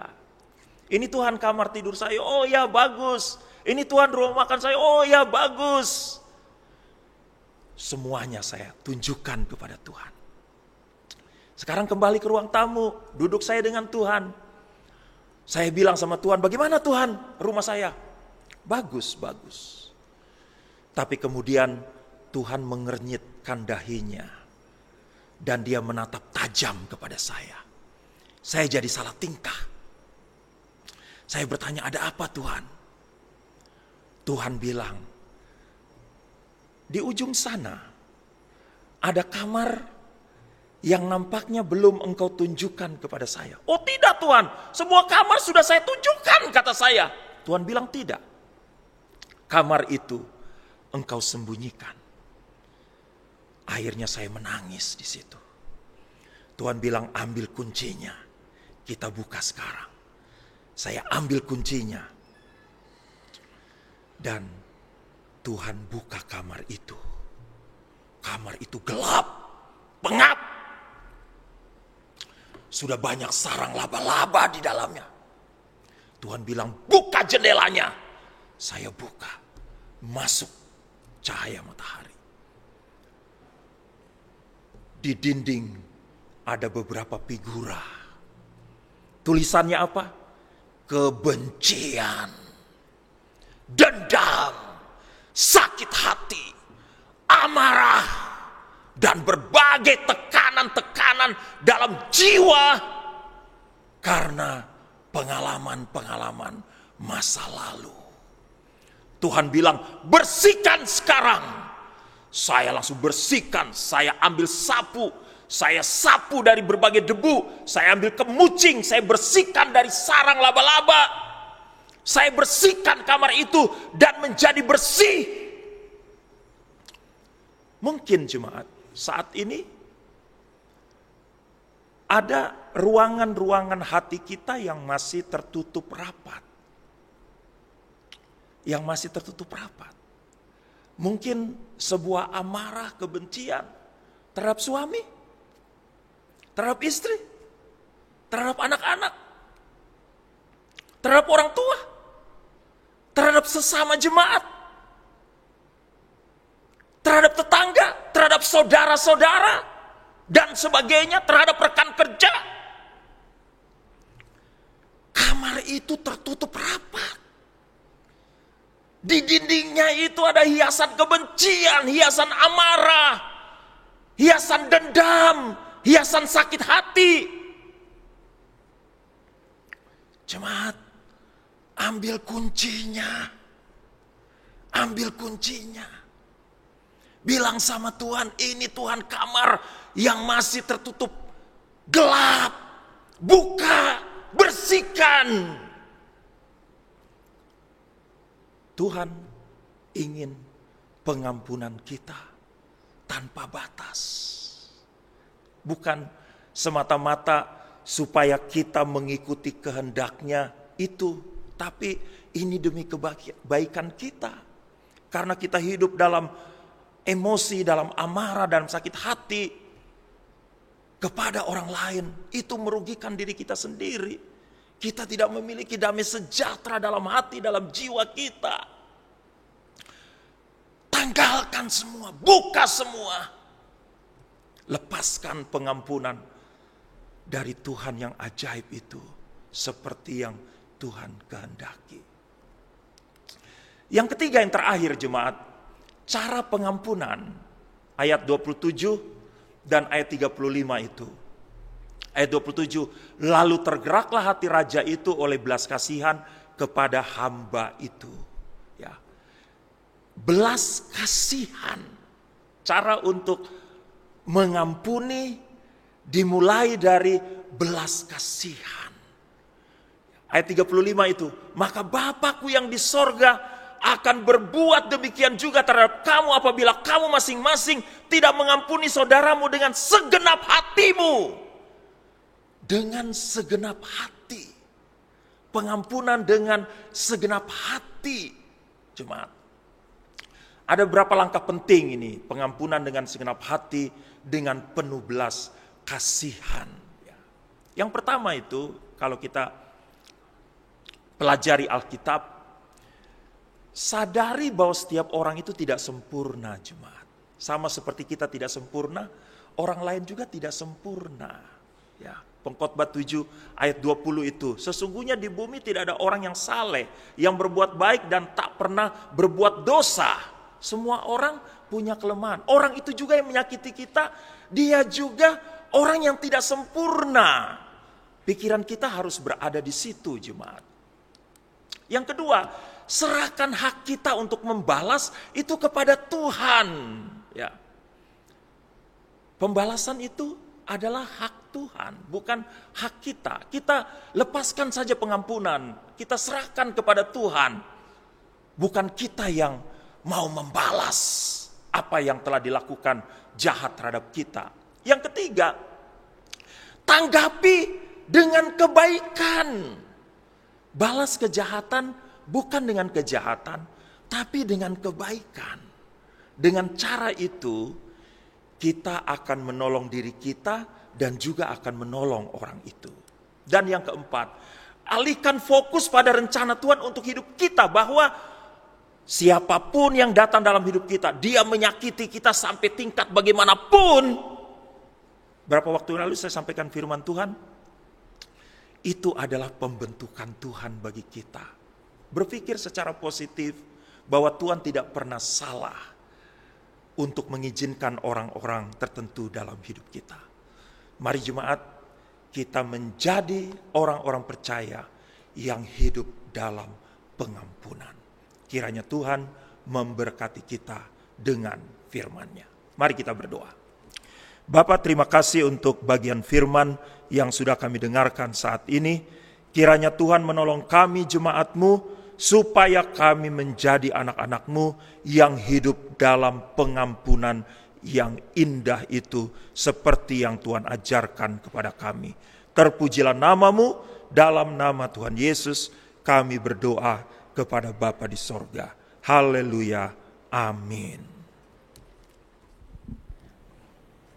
Speaker 5: Ini Tuhan kamar tidur saya, oh ya bagus. Ini Tuhan rumah makan saya, oh ya bagus. Semuanya saya tunjukkan kepada Tuhan. Sekarang kembali ke ruang tamu, duduk saya dengan Tuhan. Saya bilang sama Tuhan, bagaimana Tuhan rumah saya? Bagus, bagus. Tapi kemudian Tuhan mengernyitkan dahinya. Dan dia menatap tajam kepada saya. Saya jadi salah tingkah. Saya bertanya, ada apa Tuhan? Tuhan bilang, di ujung sana ada kamar yang nampaknya belum engkau tunjukkan kepada saya. Oh tidak Tuhan, semua kamar sudah saya tunjukkan, kata saya. Tuhan bilang tidak. Kamar itu engkau sembunyikan. Akhirnya saya menangis di situ. Tuhan bilang, ambil kuncinya, kita buka sekarang. Saya ambil kuncinya. Dan Tuhan buka kamar itu. Kamar itu gelap, pengap. Sudah banyak sarang laba-laba di dalamnya. Tuhan bilang, buka jendelanya. Saya buka. Masuk cahaya matahari. Di dinding ada beberapa figura. Tulisannya apa? Kebencian, dendam, sakit hati, amarah, dan berbagai tekanan-tekanan dalam jiwa karena pengalaman-pengalaman masa lalu. Tuhan bilang, bersihkan sekarang. Saya langsung bersihkan, saya ambil sapu, saya sapu dari berbagai debu, saya ambil kemucing, saya bersihkan dari sarang laba-laba. Saya bersihkan kamar itu dan menjadi bersih. Mungkin jemaat, saat ini ada ruangan-ruangan hati kita yang masih tertutup rapat. Yang masih tertutup rapat. Mungkin sebuah amarah, kebencian terhadap suami, terhadap istri, terhadap anak-anak, terhadap orang tua, terhadap sesama jemaat, terhadap tetangga, terhadap saudara-saudara, dan sebagainya, terhadap rekan kerja. Kamar itu tertutup rapat. Di dindingnya itu ada hiasan kebencian, hiasan amarah, hiasan dendam, hiasan sakit hati. Jemaat, ambil kuncinya. Ambil kuncinya. Bilang sama Tuhan, ini Tuhan kamar yang masih tertutup gelap. Buka, bersihkan. Tuhan ingin pengampunan kita tanpa batas. Bukan semata-mata supaya kita mengikuti kehendaknya itu, tapi ini demi kebaikan kita. Karena kita hidup dalam emosi, dalam amarah, dalam sakit hati kepada orang lain, itu merugikan diri kita sendiri. Kita tidak memiliki damai sejahtera dalam hati, dalam jiwa kita. Tanggalkan semua, buka semua. Lepaskan pengampunan dari Tuhan yang ajaib itu, seperti yang Tuhan kehendaki. Yang ketiga, yang terakhir jemaat, cara pengampunan. Ayat 27 dan ayat 35 itu. Ayat 27, lalu tergeraklah hati raja itu oleh belas kasihan kepada hamba itu. Ya. Belas kasihan. Cara untuk mengampuni dimulai dari belas kasihan. Ayat 35 itu, maka Bapakku yang di sorga akan berbuat demikian juga terhadap kamu apabila kamu masing-masing tidak mengampuni saudaramu dengan segenap hatimu. Dengan segenap hati. Pengampunan dengan segenap hati. Jemaat. Ada beberapa langkah penting ini. Pengampunan dengan segenap hati, dengan penuh belas kasihan. Yang pertama itu, kalau kita pelajari Alkitab, sadari bahwa setiap orang itu tidak sempurna, jemaat. Sama seperti kita tidak sempurna, orang lain juga tidak sempurna. Ya, Pengkhotbah 7 ayat 20 itu, sesungguhnya di bumi tidak ada orang yang saleh, yang berbuat baik dan tak pernah berbuat dosa. Semua orang punya kelemahan. Orang itu juga yang menyakiti kita, dia juga orang yang tidak sempurna. Pikiran kita harus berada di situ, jemaat. Yang kedua, serahkan hak kita untuk membalas itu kepada Tuhan. Ya. Pembalasan itu adalah hak Tuhan, bukan hak kita. Kita lepaskan saja pengampunan, kita serahkan kepada Tuhan. Bukan kita yang mau membalas apa yang telah dilakukan jahat terhadap kita. Yang ketiga, tanggapi dengan kebaikan. Balas kejahatan bukan dengan kejahatan, tapi dengan kebaikan. Dengan cara itu, kita akan menolong diri kita dan juga akan menolong orang itu. Dan yang keempat, alihkan fokus pada rencana Tuhan untuk hidup kita, bahwa siapapun yang datang dalam hidup kita, dia menyakiti kita sampai tingkat bagaimanapun. Berapa waktu lalu saya sampaikan firman Tuhan, itu adalah pembentukan Tuhan bagi kita. Berpikir secara positif bahwa Tuhan tidak pernah salah untuk mengizinkan orang-orang tertentu dalam hidup kita. Mari jemaat, kita menjadi orang-orang percaya yang hidup dalam pengampunan. Kiranya Tuhan memberkati kita dengan firman-Nya. Mari kita berdoa. Bapa, terima kasih untuk bagian firman yang sudah kami dengarkan saat ini. Kiranya Tuhan menolong kami jemaat-Mu, supaya kami menjadi anak-anak-Mu yang hidup dalam pengampunan yang indah itu, seperti yang Tuhan ajarkan kepada kami. Terpujilah nama-Mu, dalam nama Tuhan Yesus kami berdoa kepada Bapa di sorga. Haleluya, amin.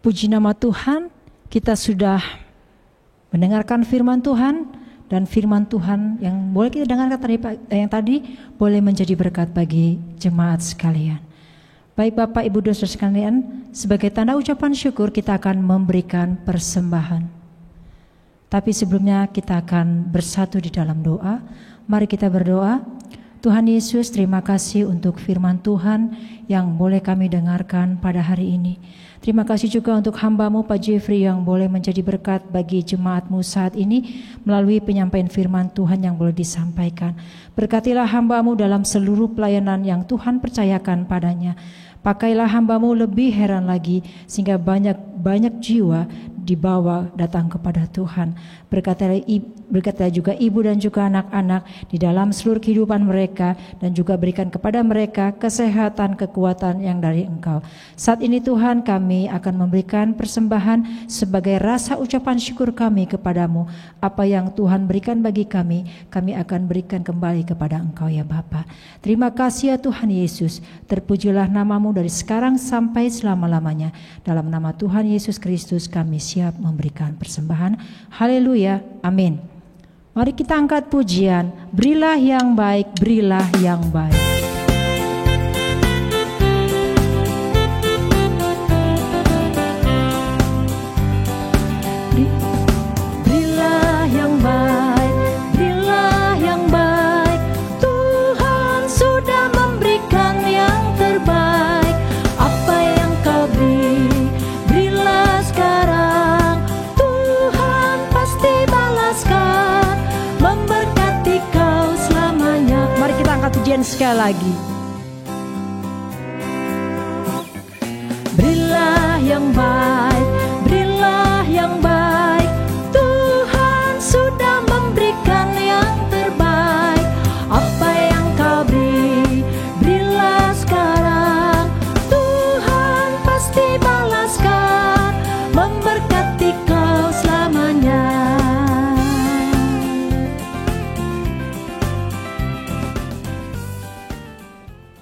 Speaker 2: Puji nama Tuhan, kita sudah mendengarkan firman Tuhan, dan firman Tuhan yang boleh kita dengarkan tadi boleh menjadi berkat bagi jemaat sekalian. Baik Bapak, Ibu, Saudara sekalian, sebagai tanda ucapan syukur kita akan memberikan persembahan. Tapi sebelumnya kita akan bersatu di dalam doa. Mari kita berdoa. Tuhan Yesus, terima kasih untuk firman Tuhan yang boleh kami dengarkan pada hari ini. Terima kasih juga untuk hamba-Mu Pak Jeffrey yang boleh menjadi berkat bagi jemaat-Mu saat ini melalui penyampaian firman Tuhan yang boleh disampaikan. Berkatilah hamba-Mu dalam seluruh pelayanan yang Tuhan percayakan padanya. Pakailah hamba-Mu lebih heran lagi sehingga banyak banyak jiwa dibawa datang kepada Tuhan. Berkatilah juga ibu dan juga anak-anak di dalam seluruh kehidupan mereka, dan juga berikan kepada mereka kesehatan, kekuatan yang dari Engkau. Saat ini Tuhan, kami akan memberikan persembahan sebagai rasa ucapan syukur kami kepadamu. Apa yang Tuhan berikan bagi kami akan berikan kembali kepada Engkau ya Bapa. Terima kasih ya Tuhan Yesus, terpujilah namamu dari sekarang sampai selama-lamanya. Dalam nama Tuhan Yesus Kristus kami siap memberikan persembahan. Haleluya, amin. Mari kita angkat pujian, berilah yang baik, berilah yang baik. Berilah yang baik, berilah yang baik. Tuhan sudah memberikan yang terbaik. Apa yang kau beri, berilah sekarang. Tuhan pasti balaskan, memberkati kau selamanya. Mari kita angkat pujian sekali lagi. Berilah yang baik, berilah yang baik. Tuhan sudah memberikan yang terbaik. Apa yang kau beri, berilah sekarang. Tuhan pasti balaskan, memberkati kau selamanya.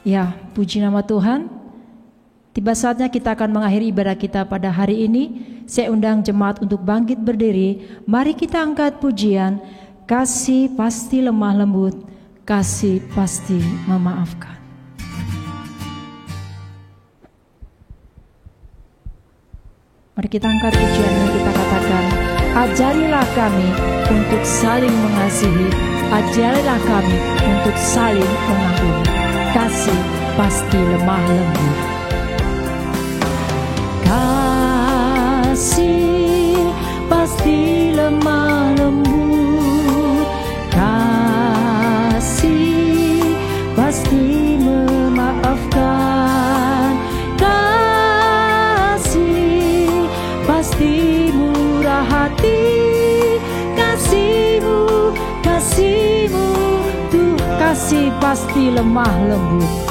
Speaker 2: Ya, puji nama Tuhan. Tiba saatnya kita akan mengakhiri ibadah kita pada hari ini. Saya undang jemaat untuk bangkit berdiri. Mari kita angkat pujian, kasih pasti lemah lembut, kasih pasti memaafkan. Mari kita angkat pujian yang kita katakan, ajarilah kami untuk saling mengasihi, ajarilah kami untuk saling mengampuni. Kasih pasti lemah lembut. Kasih pasti lemah lembut, kasih pasti memaafkan, kasih pasti murah hati, kasihmu, kasihmu, Tuh kasih pasti lemah lembut.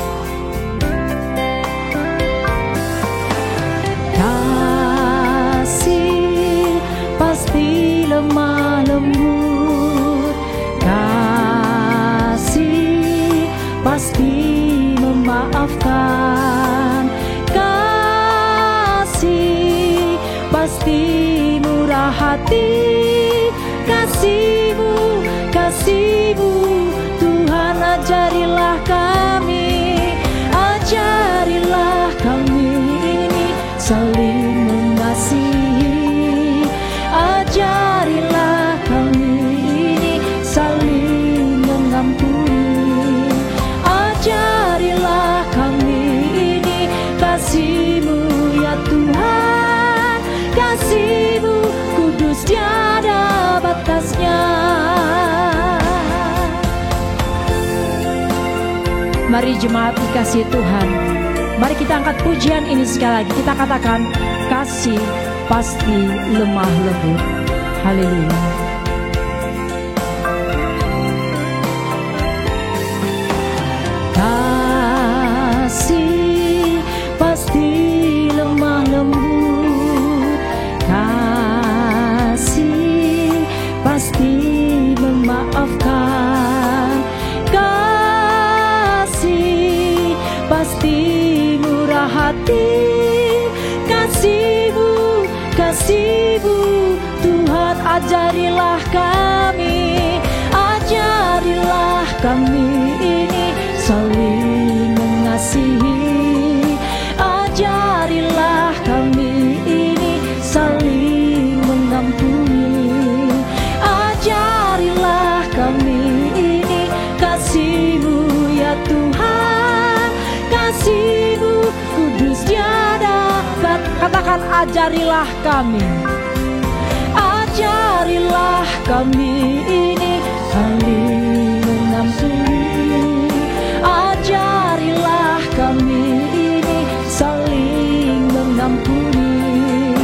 Speaker 2: Pasti lemah lembut, kasih pasti memaafkan, kasih pasti murah hati, kasihmu, kasihmu, Tuhan ajarilah kami, ajarilah kami ini saling mengasihi, ajarilah kami ini saling mengampuni, ajarilah kami ini kasih-Mu ya Tuhan, kasih-Mu kudus tiada batasnya. Mari jemaat dikasihi Tuhan, mari kita angkat pujian ini sekali lagi. Kita katakan, kasih pasti lemah lembut. Haleluya. Kasih pasti lemah lembut, kasih pasti memaafkan, kasih pasti murah hati, kasih-Mu, kasih-Mu, Tuhan ajarilah kami, ajarilah kami ini saling mengasihi, ajarilah kami ini saling mengampuni, ajarilah kami ini kasih-Mu ya Tuhan, kasih-Mu kudus tiada batas. Katakan ajarilah kami, ajarilah kami ini saling mengampuni, ajarilah kami ini saling mengampuni,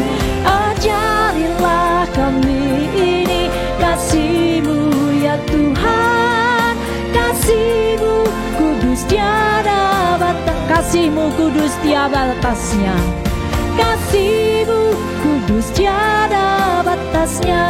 Speaker 2: Kasih-Mu kudus tiada batas, kasih-Mu kudus tiada batasnya. Kasih-Mu kudus tiada batasnya.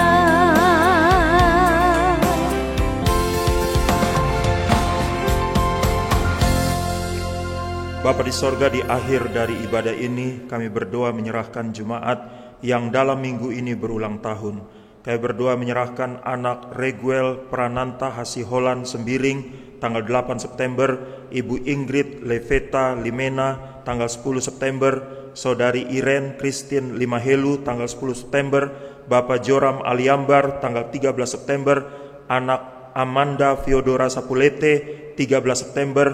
Speaker 3: Bapa di sorga, di akhir dari ibadah ini kami berdoa menyerahkan jemaat yang dalam minggu ini berulang tahun. Kami berdoa menyerahkan anak Reguel Prananta Hasiholan Sembiring tanggal 8 September, Ibu Ingrid Leveta Limena tanggal 10 September, Saudari Iren Christine Limahelu tanggal 10 September, Bapak Joram Aliambar tanggal 13 September, anak Amanda Fiodora Sapulete 13 September,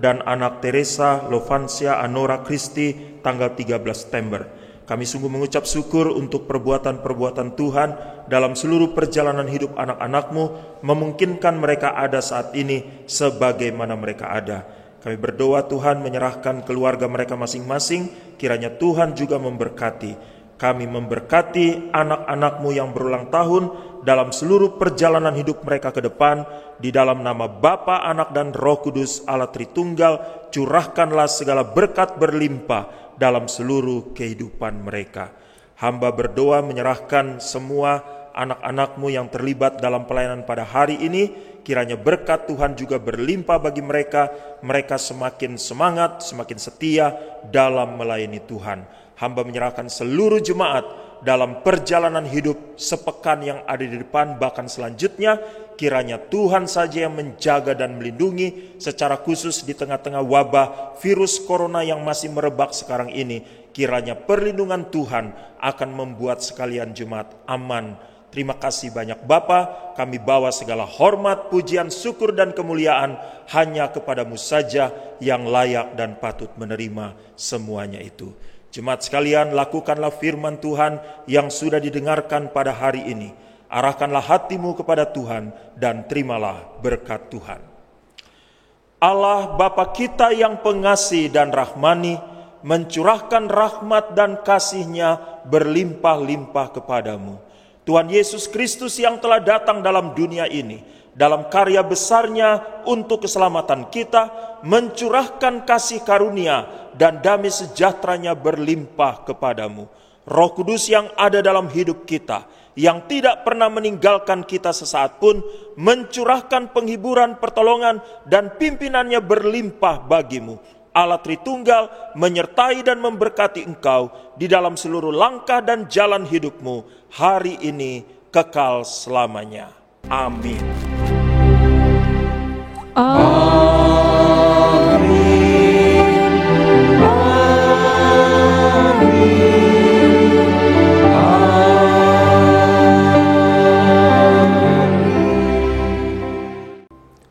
Speaker 3: dan anak Teresa Lovansia Anora Kristi tanggal 13 September. Kami sungguh mengucap syukur untuk perbuatan-perbuatan Tuhan dalam seluruh perjalanan hidup anak-anak-Mu, memungkinkan mereka ada saat ini sebagaimana mereka ada. Kami berdoa Tuhan menyerahkan keluarga mereka masing-masing, kiranya Tuhan juga memberkati. Kami memberkati anak-anak-Mu yang berulang tahun dalam seluruh perjalanan hidup mereka ke depan. Di dalam nama Bapa, Anak, dan Roh Kudus Allah Tritunggal, curahkanlah segala berkat berlimpah dalam seluruh kehidupan mereka. Hamba berdoa menyerahkan semua anak-anak-Mu yang terlibat dalam pelayanan pada hari ini. Kiranya berkat Tuhan juga berlimpah bagi mereka. Mereka semakin semangat, semakin setia dalam melayani Tuhan. Hamba menyerahkan seluruh jemaat dalam perjalanan hidup sepekan yang ada di depan, bahkan selanjutnya. Kiranya Tuhan saja yang menjaga dan melindungi, secara khusus di tengah-tengah wabah virus corona yang masih merebak sekarang ini. Kiranya perlindungan Tuhan akan membuat sekalian jemaat aman. Terima kasih banyak Bapa, kami bawa segala hormat, pujian, syukur, dan kemuliaan hanya kepadamu saja yang layak dan patut menerima semuanya itu. Jemaat sekalian, lakukanlah firman Tuhan yang sudah didengarkan pada hari ini. Arahkanlah hatimu kepada Tuhan dan terimalah berkat Tuhan. Allah Bapa kita yang pengasih dan rahmani, mencurahkan rahmat dan kasih-Nya berlimpah-limpah kepadamu. Tuhan Yesus Kristus yang telah datang dalam dunia ini, dalam karya besar-Nya untuk keselamatan kita, mencurahkan kasih karunia dan damai sejahtera-Nya berlimpah kepadamu. Roh Kudus yang ada dalam hidup kita, yang tidak pernah meninggalkan kita sesaat pun, mencurahkan penghiburan, pertolongan, dan pimpinannya berlimpah bagimu. Allah Tritunggal menyertai dan memberkati engkau di dalam seluruh langkah dan jalan hidupmu, hari ini kekal selamanya. Amin.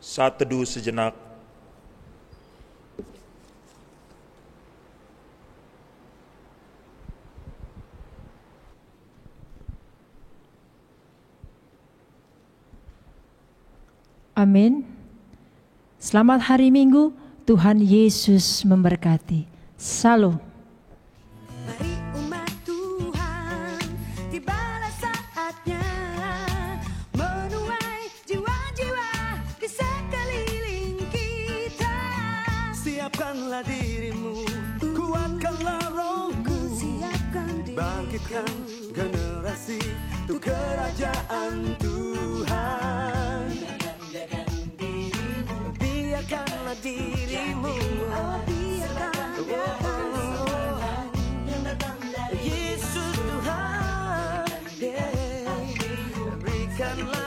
Speaker 3: Saat teduh sejenak.
Speaker 2: Amin. Selamat hari Minggu, Tuhan Yesus memberkati. Salam.
Speaker 1: Mari umat Tuhan, tibalah saatnya menuai jiwa-jiwa di sekeliling kita.
Speaker 6: Siapkanlah dirimu, kuatkanlah rohmu, bangkitkan generasi untuk kerajaan Tuhan. Biarkanlah dirimu, Yesus Tuhan, berikanlah